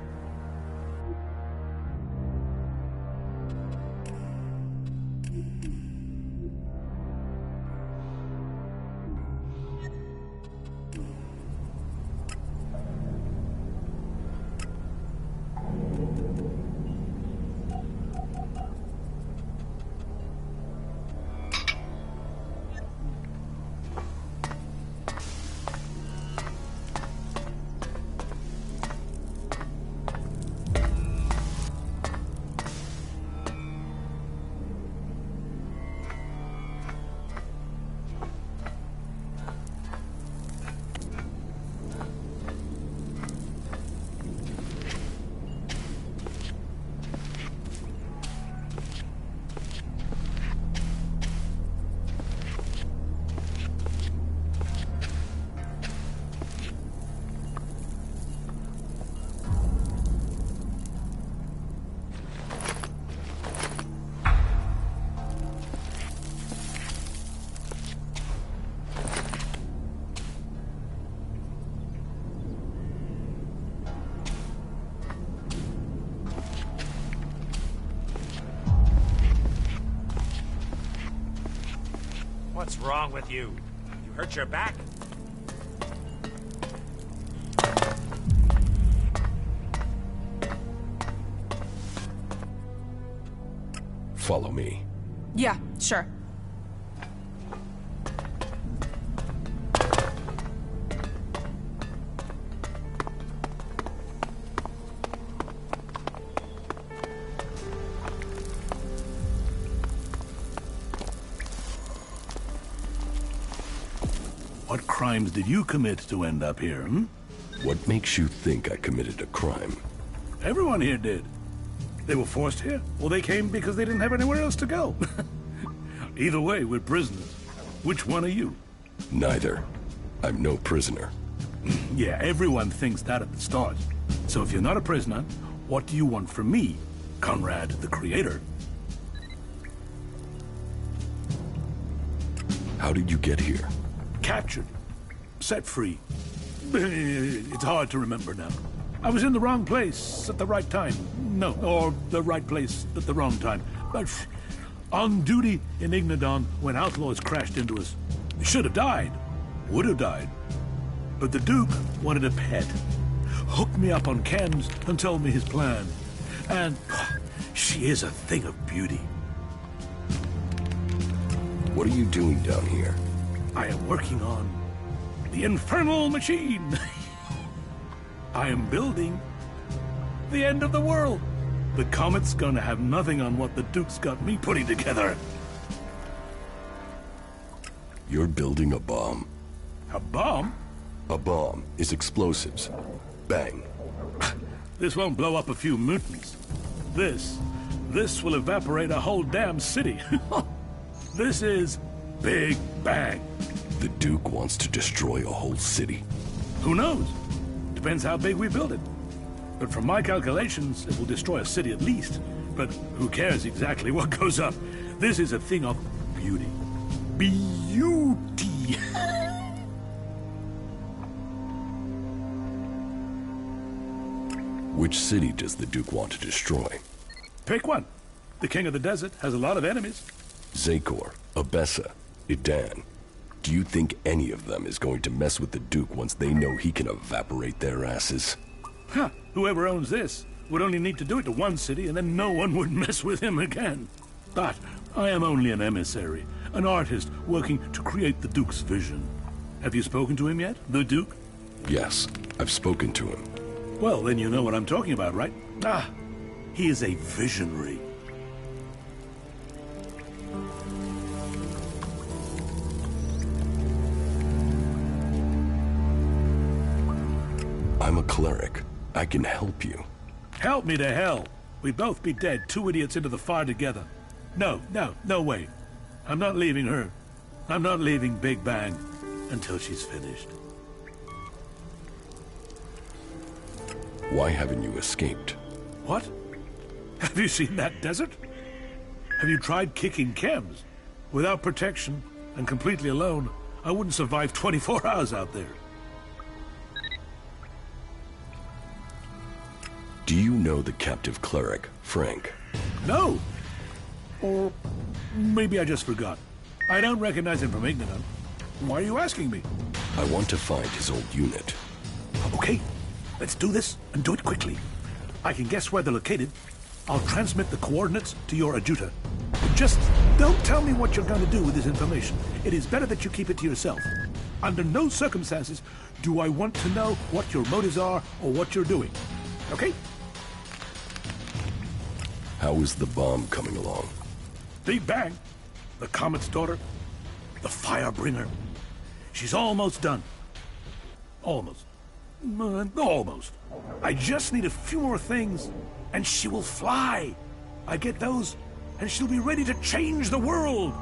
What's wrong with you? You hurt your back? Follow me. Yeah, sure. What crimes did you commit to end up here, hmm? What makes you think I committed a crime? Everyone here did. They were forced here, or they came because they didn't have anywhere else to go. Either way, we're prisoners. Which one are you? Neither. I'm no prisoner. Yeah, everyone thinks that at the start. So if you're not a prisoner, what do you want from me, Conrad the Creator? How did you get here? Captured. Set free. It's hard to remember now. I was in the wrong place at the right time. No, or the right place at the wrong time. But on duty in Ignadon when outlaws crashed into us. Should have died. Would have died. But the Duke wanted a pet. Hooked me up on chems and told me his plan. And she is a thing of beauty. What are you doing down here? I am working on the infernal machine. I am building the end of the world. The comet's gonna have nothing on what the Duke's got me putting together. You're building a bomb. A bomb? A bomb is explosives. Bang. This won't blow up a few mutants. This will evaporate a whole damn city. This is Big Bang. The Duke wants to destroy a whole city. Who knows? Depends how big we build it. But from my calculations, it will destroy a city at least. But who cares exactly what goes up? This is a thing of beauty. Beauty! Which city does the Duke want to destroy? Pick one. The King of the Desert has a lot of enemies. Zakor, Abessa, Idan. Do you think any of them is going to mess with the Duke once they know he can evaporate their asses? Huh. Whoever owns this would only need to do it to one city and then no one would mess with him again. But I am only an emissary, an artist working to create the Duke's vision. Have you spoken to him yet, the Duke? Yes, I've spoken to him. Well, then you know what I'm talking about, right? Ah, he is a visionary. I'm a cleric. I can help you. Help me to hell. We'd both be dead, two idiots into the fire together. No way. I'm not leaving her. I'm not leaving Big Bang until she's finished. Why haven't you escaped? What? Have you seen that desert? Have you tried kicking chems? Without protection and completely alone, I wouldn't survive 24 hours out there. Do you know the captive cleric, Frank? No. Or maybe I just forgot. I don't recognize him from Igniton. Why are you asking me? I want to find his old unit. Okay, let's do this and do it quickly. I can guess where they're located. I'll transmit the coordinates to your adjutor. Just don't tell me what you're going to do with this information. It is better that you keep it to yourself. Under no circumstances do I want to know what your motives are or what you're doing. Okay? How is the bomb coming along? Big Bang, the Comet's daughter, the Firebringer. She's almost done. Almost. Almost. I just need a few more things, and she will fly. I get those, and she'll be ready to change the world.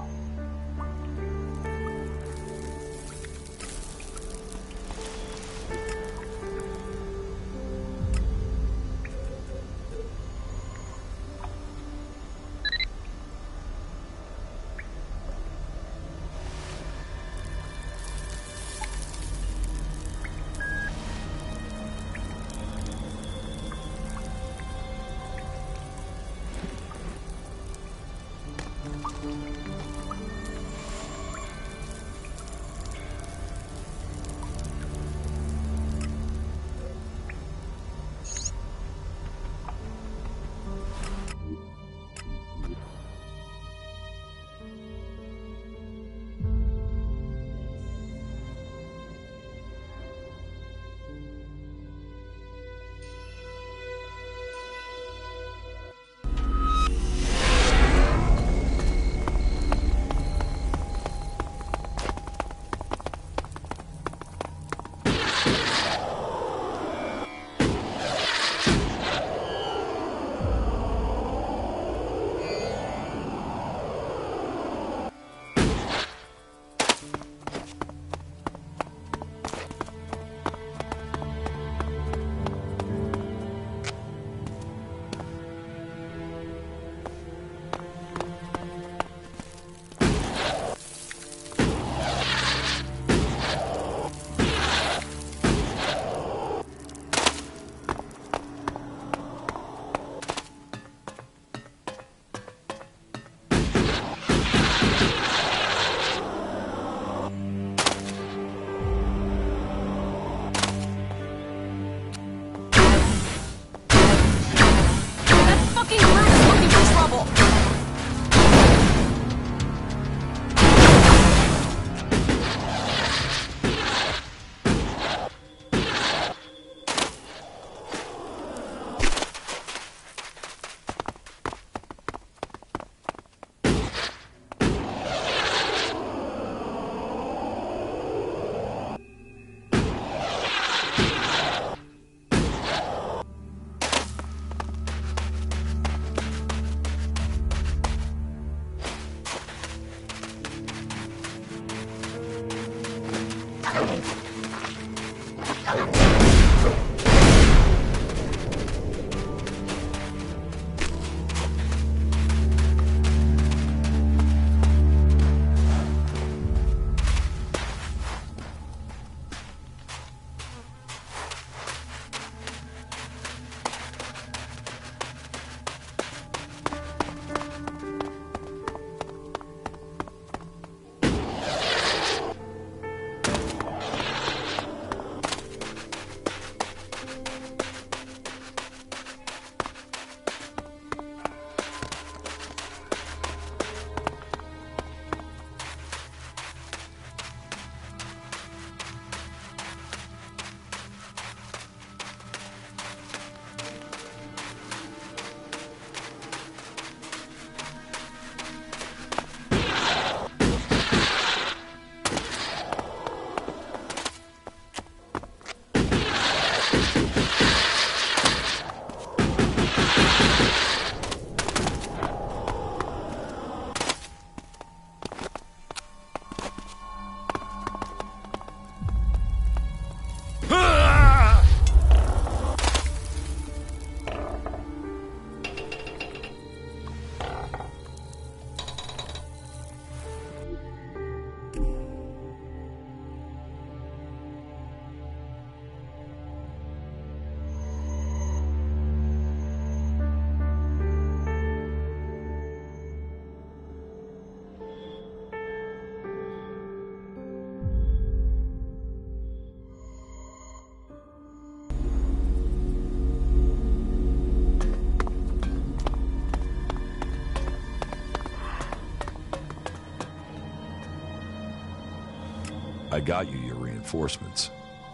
I got you your reinforcements.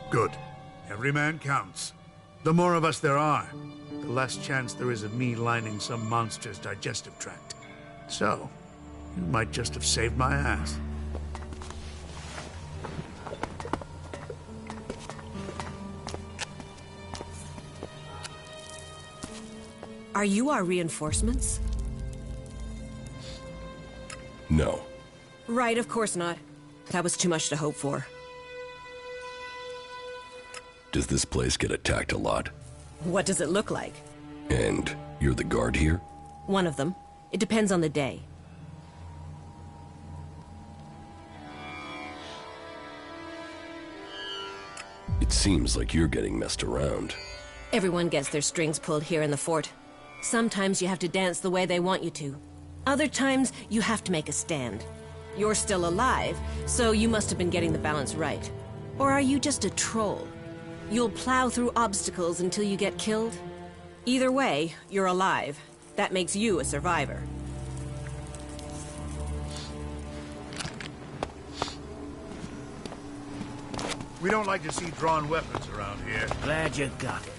Good. Every man counts. The more of us there are, the less chance there is of me lining some monster's digestive tract. So, you might just have saved my ass. Are you our reinforcements? No. Right, of course not. That was too much to hope for. Does this place get attacked a lot? What does it look like? And you're the guard here? One of them. It depends on the day. It seems like you're getting messed around. Everyone gets their strings pulled here in the fort. Sometimes you have to dance the way they want you to. Other times, you have to make a stand. You're still alive, so you must have been getting the balance right. Or are you just a troll? You'll plow through obstacles until you get killed? Either way, you're alive. That makes you a survivor. We don't like to see drawn weapons around here. Glad you got it.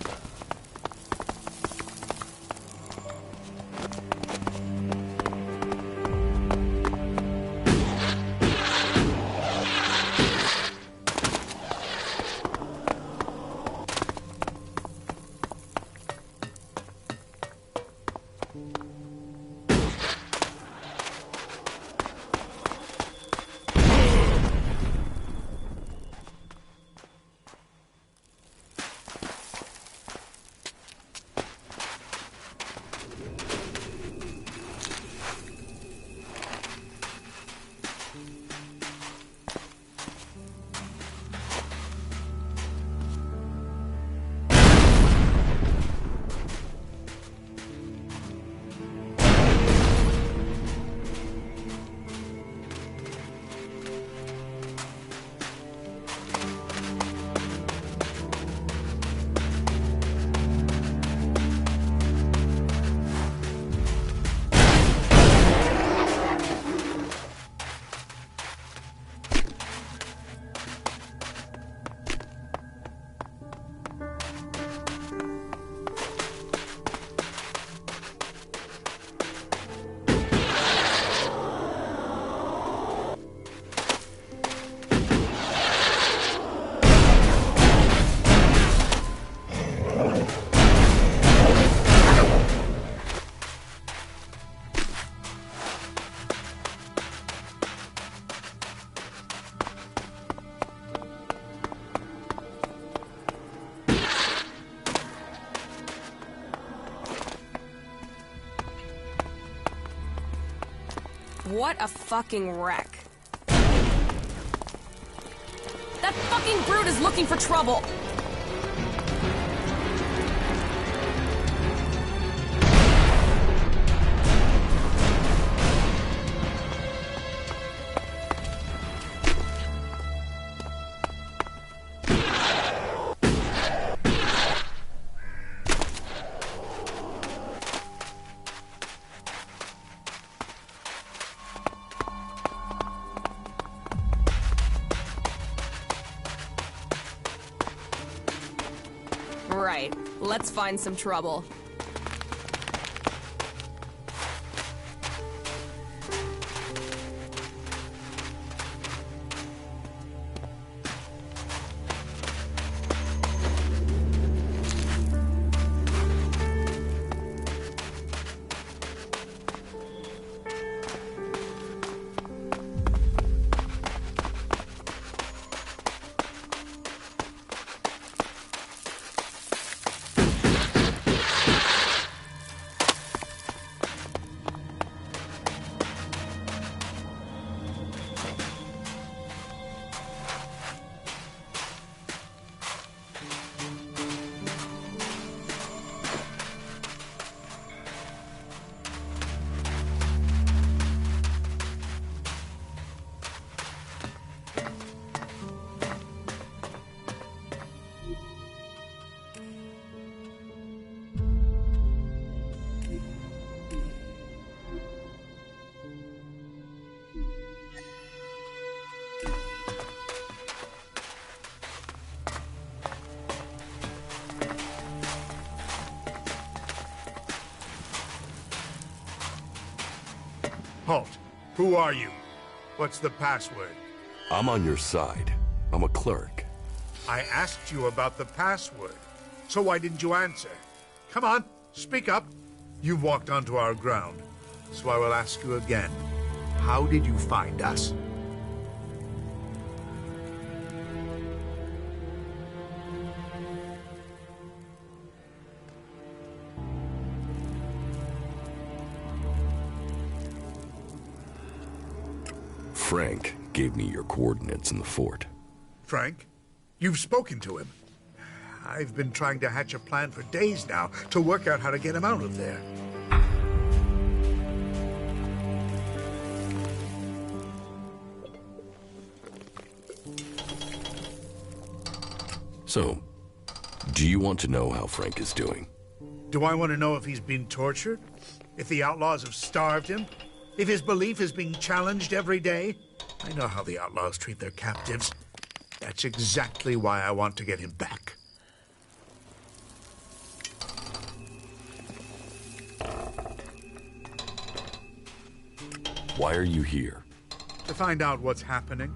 What a fucking wreck. That fucking brute is looking for trouble! Right. Let's find some trouble. Halt. Who are you? What's the password? I'm on your side. I'm a cleric. I asked you about the password. So why didn't you answer? Come on, speak up. You've walked onto our ground. So I will ask you again. How did you find us? Frank gave me your coordinates in the fort. Frank? You've spoken to him. I've been trying to hatch a plan for days now to work out how to get him out of there. So, do you want to know how Frank is doing? Do I want to know if he's been tortured? If the outlaws have starved him? If his belief is being challenged every day? I know how the outlaws treat their captives. That's exactly why I want to get him back. Why are you here? To find out what's happening.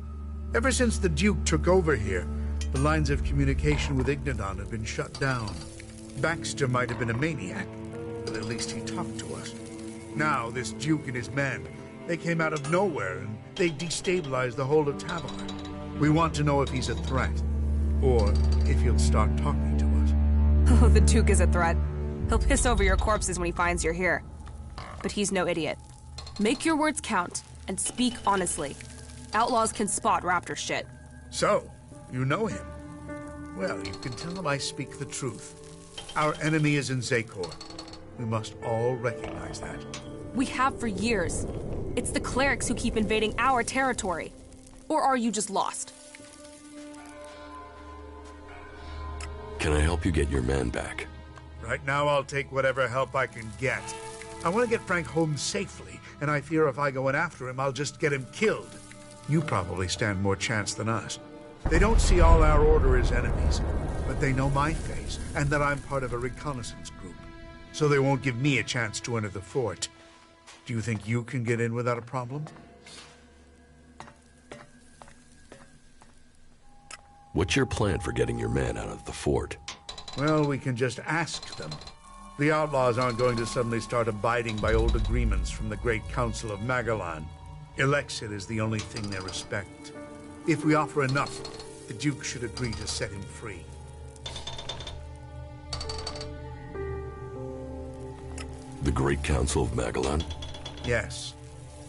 Ever since the Duke took over here, the lines of communication with Ignodon have been shut down. Baxter might have been a maniac, but at least he talked to us. Now, this Duke and his men, they came out of nowhere and they destabilized the whole of Tavar. We want to know if he's a threat, or if he'll start talking to us. Oh, the Duke is a threat. He'll piss over your corpses when he finds you're here. But he's no idiot. Make your words count, and speak honestly. Outlaws can spot raptor shit. So, you know him. Well, you can tell him I speak the truth. Our enemy is in Zakor. We must all recognize that. We have for years. It's the clerics who keep invading our territory. Or are you just lost? Can I help you get your man back? Right now, I'll take whatever help I can get. I want to get Frank home safely, and I fear if I go in after him, I'll just get him killed. You probably stand more chance than us. They don't see all our order as enemies, but they know my face, and that I'm part of a reconnaissance group. So they won't give me a chance to enter the fort. Do you think you can get in without a problem? What's your plan for getting your man out of the fort? Well, we can just ask them. The outlaws aren't going to suddenly start abiding by old agreements from the Great Council of Magalan. Elexit is the only thing they respect. If we offer enough, the Duke should agree to set him free. The Great Council of Magalan? Yes.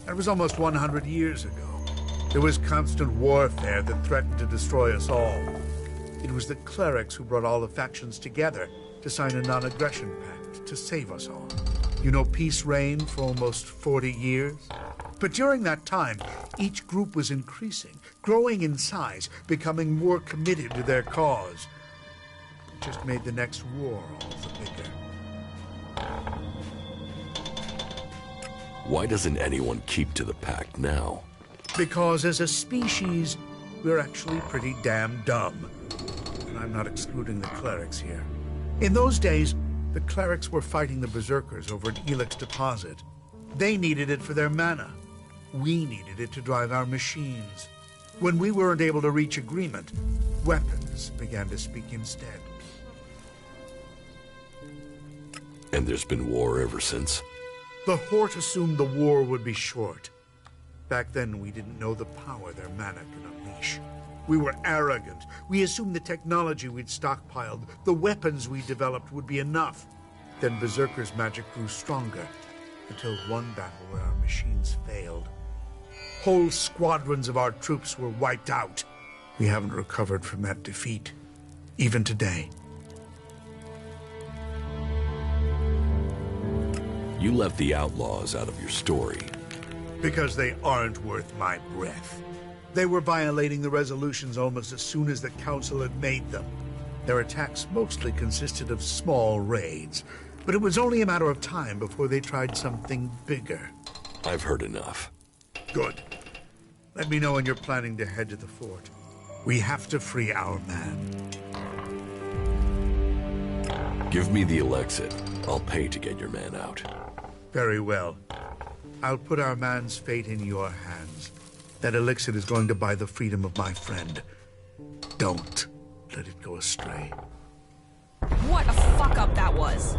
That was almost 100 years ago. There was constant warfare that threatened to destroy us all. It was the clerics who brought all the factions together to sign a non-aggression pact to save us all. You know, peace reigned for almost 40 years. But during that time, each group was increasing, growing in size, becoming more committed to their cause. It just made the next war all the bigger. Why doesn't anyone keep to the pact now? Because as a species, we're actually pretty damn dumb. And I'm not excluding the clerics here. In those days, the clerics were fighting the berserkers over at Elix Deposit. They needed it for their mana. We needed it to drive our machines. When we weren't able to reach agreement, weapons began to speak instead. And there's been war ever since? The Hort assumed the war would be short. Back then, we didn't know the power their mana could unleash. We were arrogant. We assumed the technology we'd stockpiled, the weapons we developed would be enough. Then Berserker's magic grew stronger, until one battle where our machines failed. Whole squadrons of our troops were wiped out. We haven't recovered from that defeat, even today. You left the outlaws out of your story. Because they aren't worth my breath. They were violating the resolutions almost as soon as the Council had made them. Their attacks mostly consisted of small raids, but it was only a matter of time before they tried something bigger. I've heard enough. Good. Let me know when you're planning to head to the fort. We have to free our man. Give me the Elexit. I'll pay to get your man out. Very well. I'll put our man's fate in your hands. That elixir is going to buy the freedom of my friend. Don't let it go astray. What a fuck-up that was.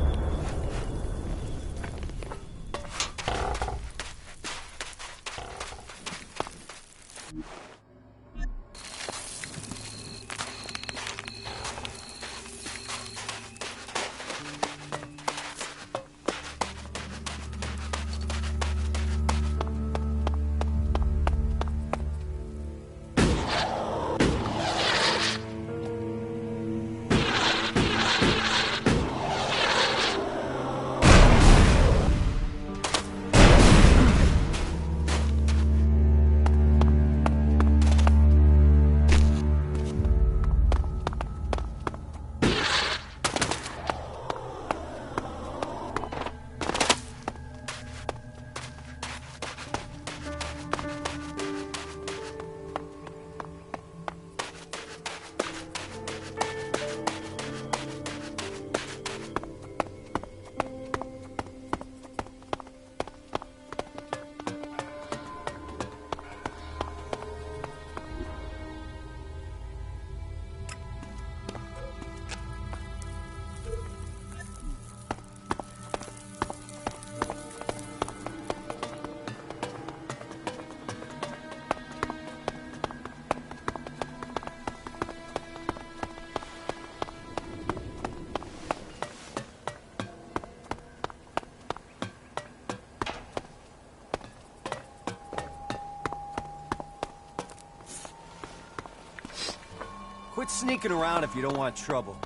Quit sneaking around if you don't want trouble.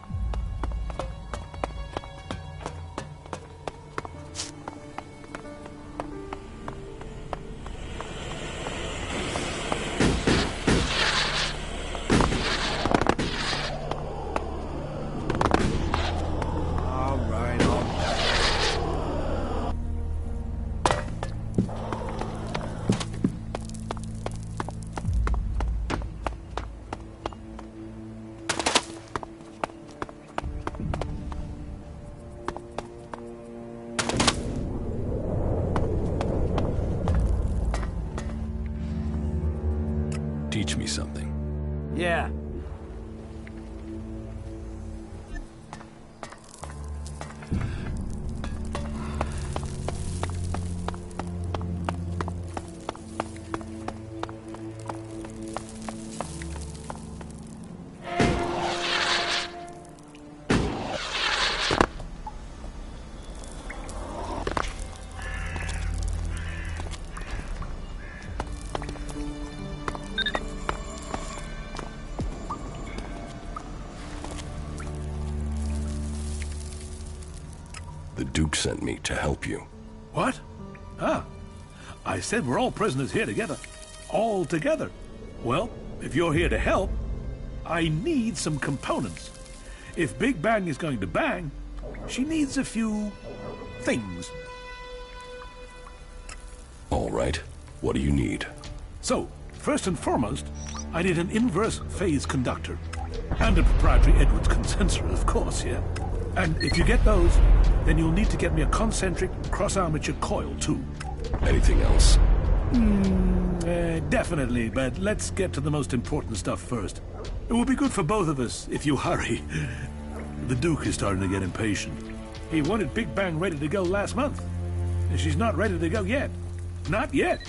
Teach me something. Yeah. The Duke sent me to help you. What? Ah. I said we're all prisoners here together. All together. Well, if you're here to help, I need some components. If Big Bang is going to bang, she needs a few things. All right. What do you need? So, first and foremost, I need an inverse phase conductor. And a proprietary Edwards condenser, of course, yeah. And if you get those, then you'll need to get me a concentric cross-armature coil, too. Anything else? Definitely, but let's get to the most important stuff first. It will be good for both of us if you hurry. The Duke is starting to get impatient. He wanted Big Bang ready to go last month. And she's not ready to go yet. Not yet.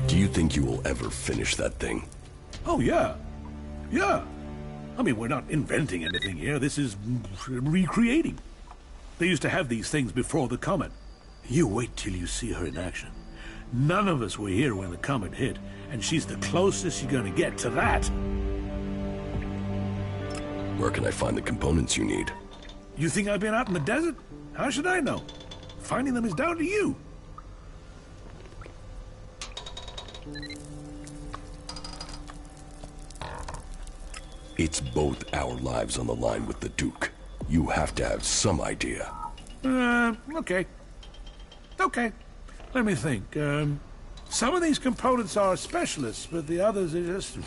Do you think you will ever finish that thing? Oh, yeah. Yeah. I mean, we're not inventing anything here. This is recreating. They used to have these things before the comet. You wait till you see her in action. None of us were here when the comet hit, and she's the closest you're going to get to that. Where can I find the components you need? You think I've been out in the desert? How should I know? Finding them is down to you. It's both our lives on the line with the Duke. You have to have some idea. Okay. Okay. Let me think. Some of these components are specialists, but the others are just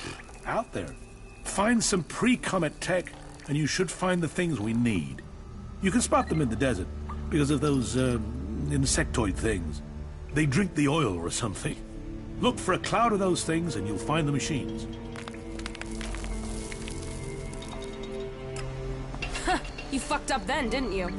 out there. Find some pre-comet tech, and you should find the things we need. You can spot them in the desert. Because of those, insectoid things. They drink the oil or something. Look for a cloud of those things and you'll find the machines. You fucked up then, didn't you?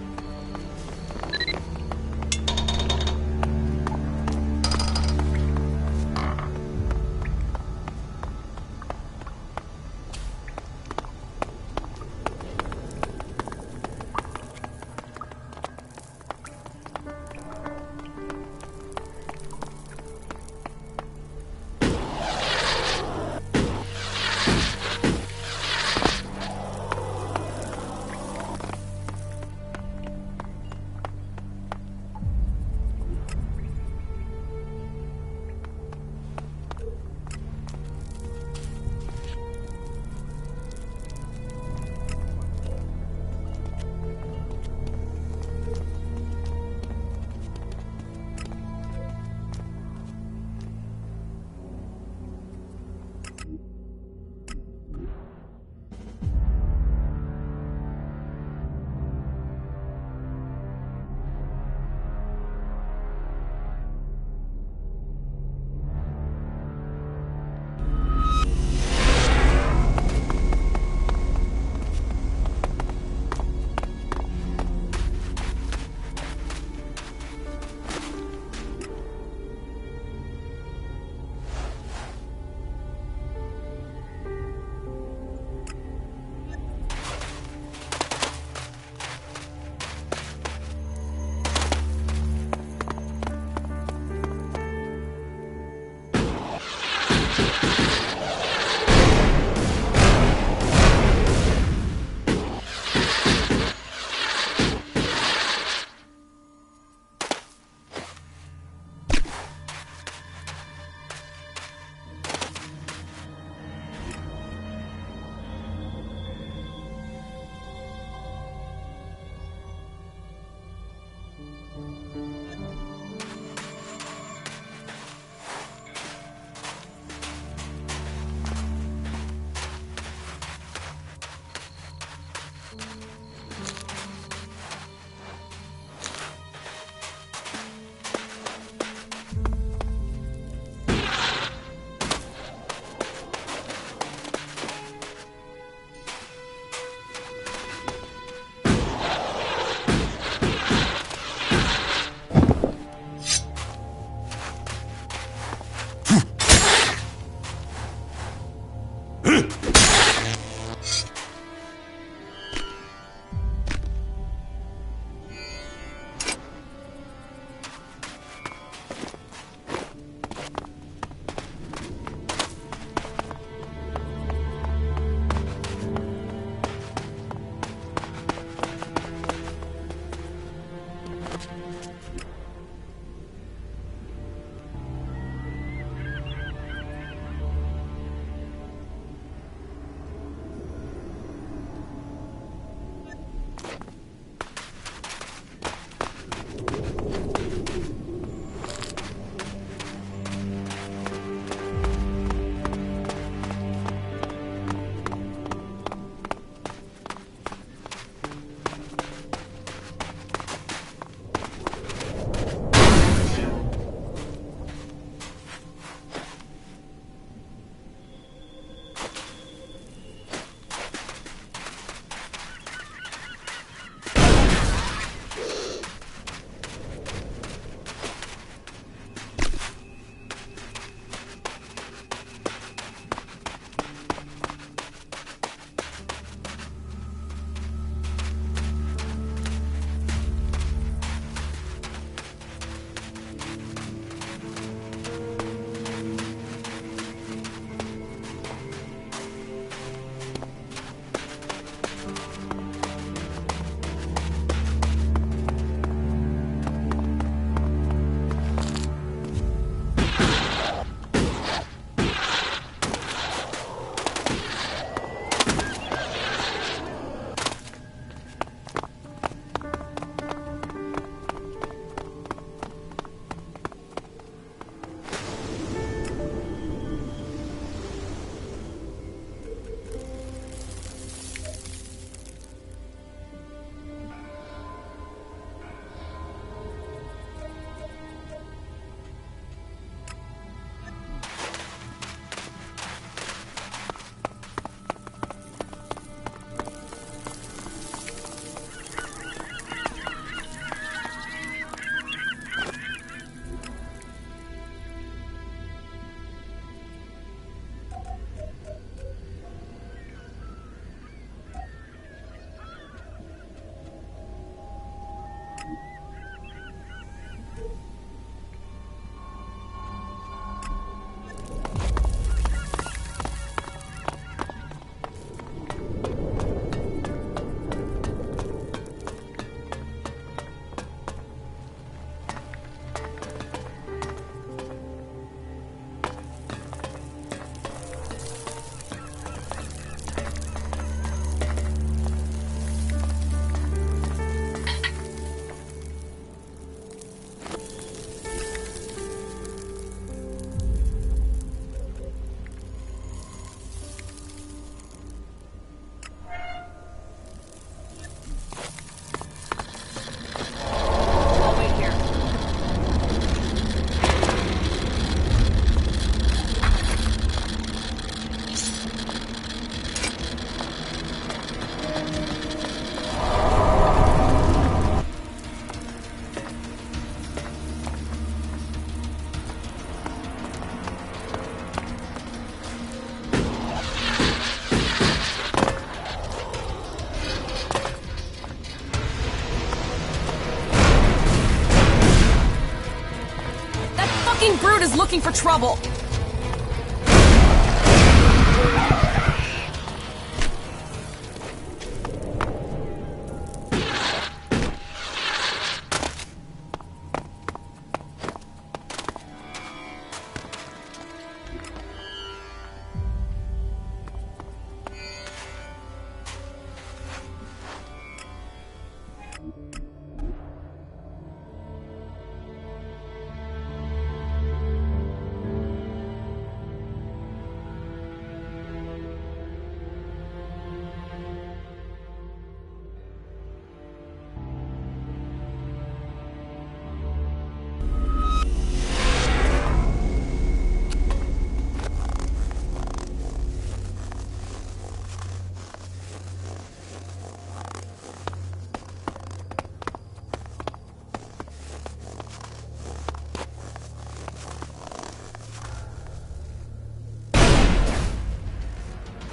fucking brute is looking for trouble!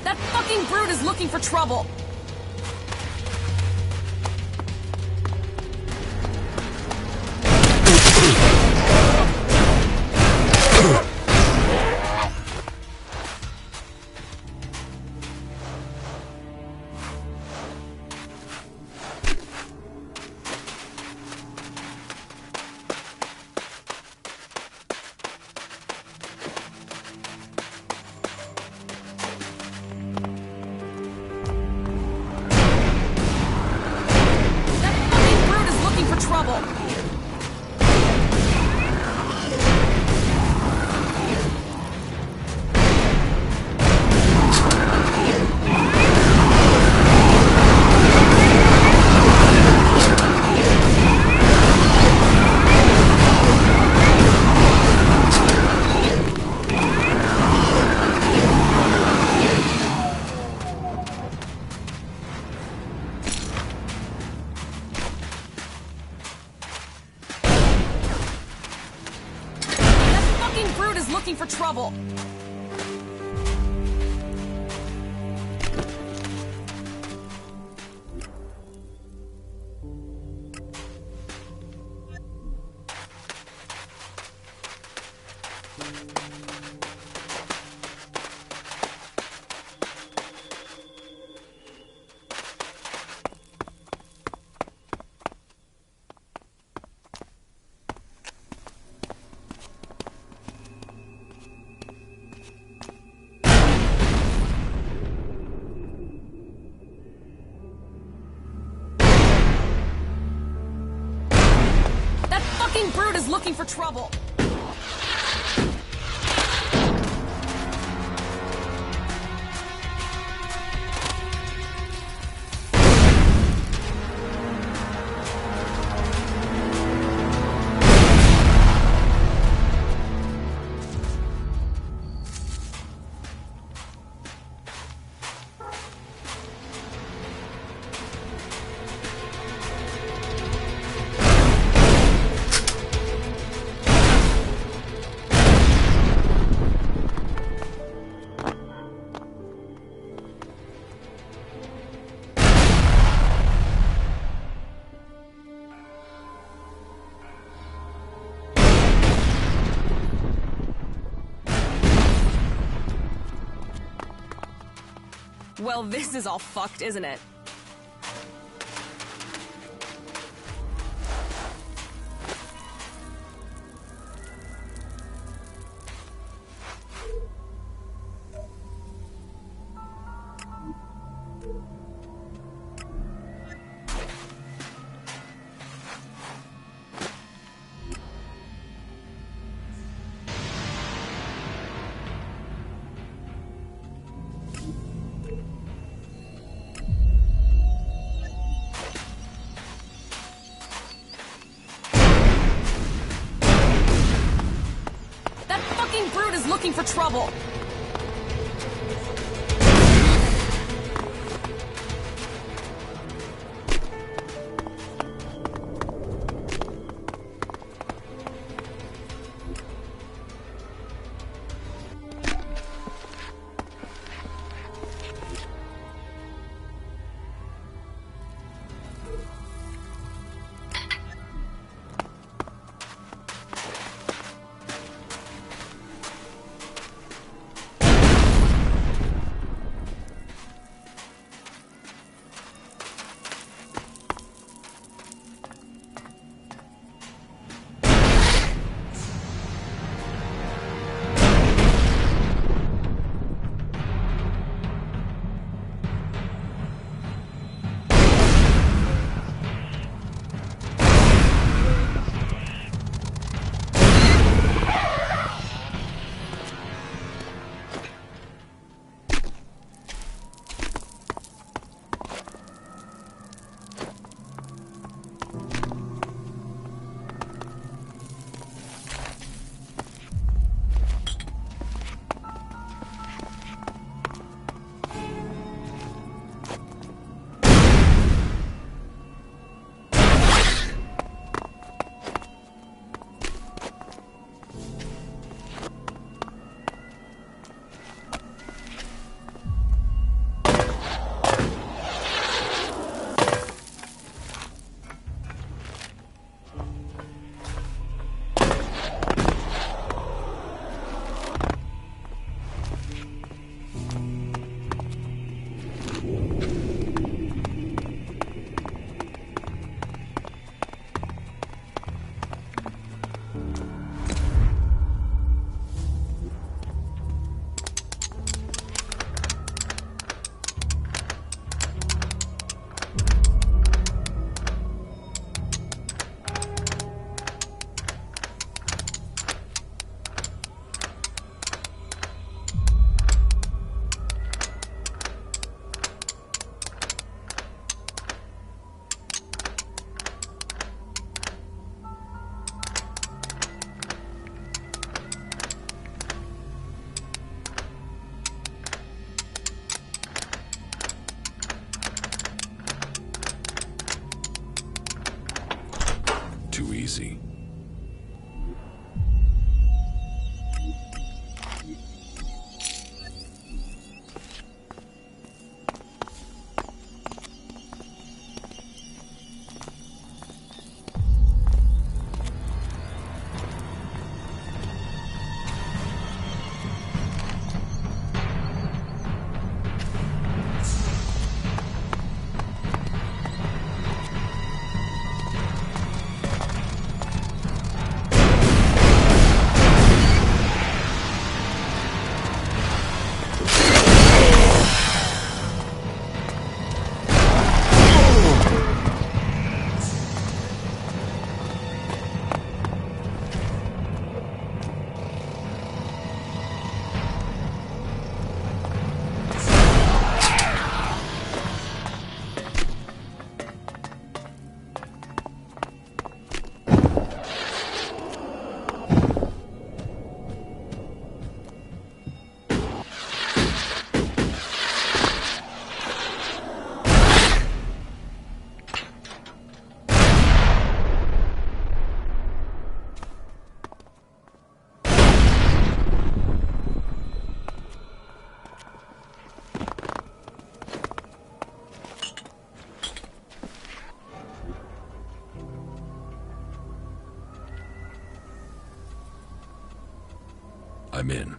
That fucking brute is looking for trouble! Looking for trouble. Fucking brute is looking for trouble! Well, this is all fucked, isn't it? Brute is looking for trouble! easy. I'm in.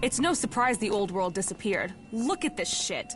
It's no surprise the old world disappeared. Look at this shit.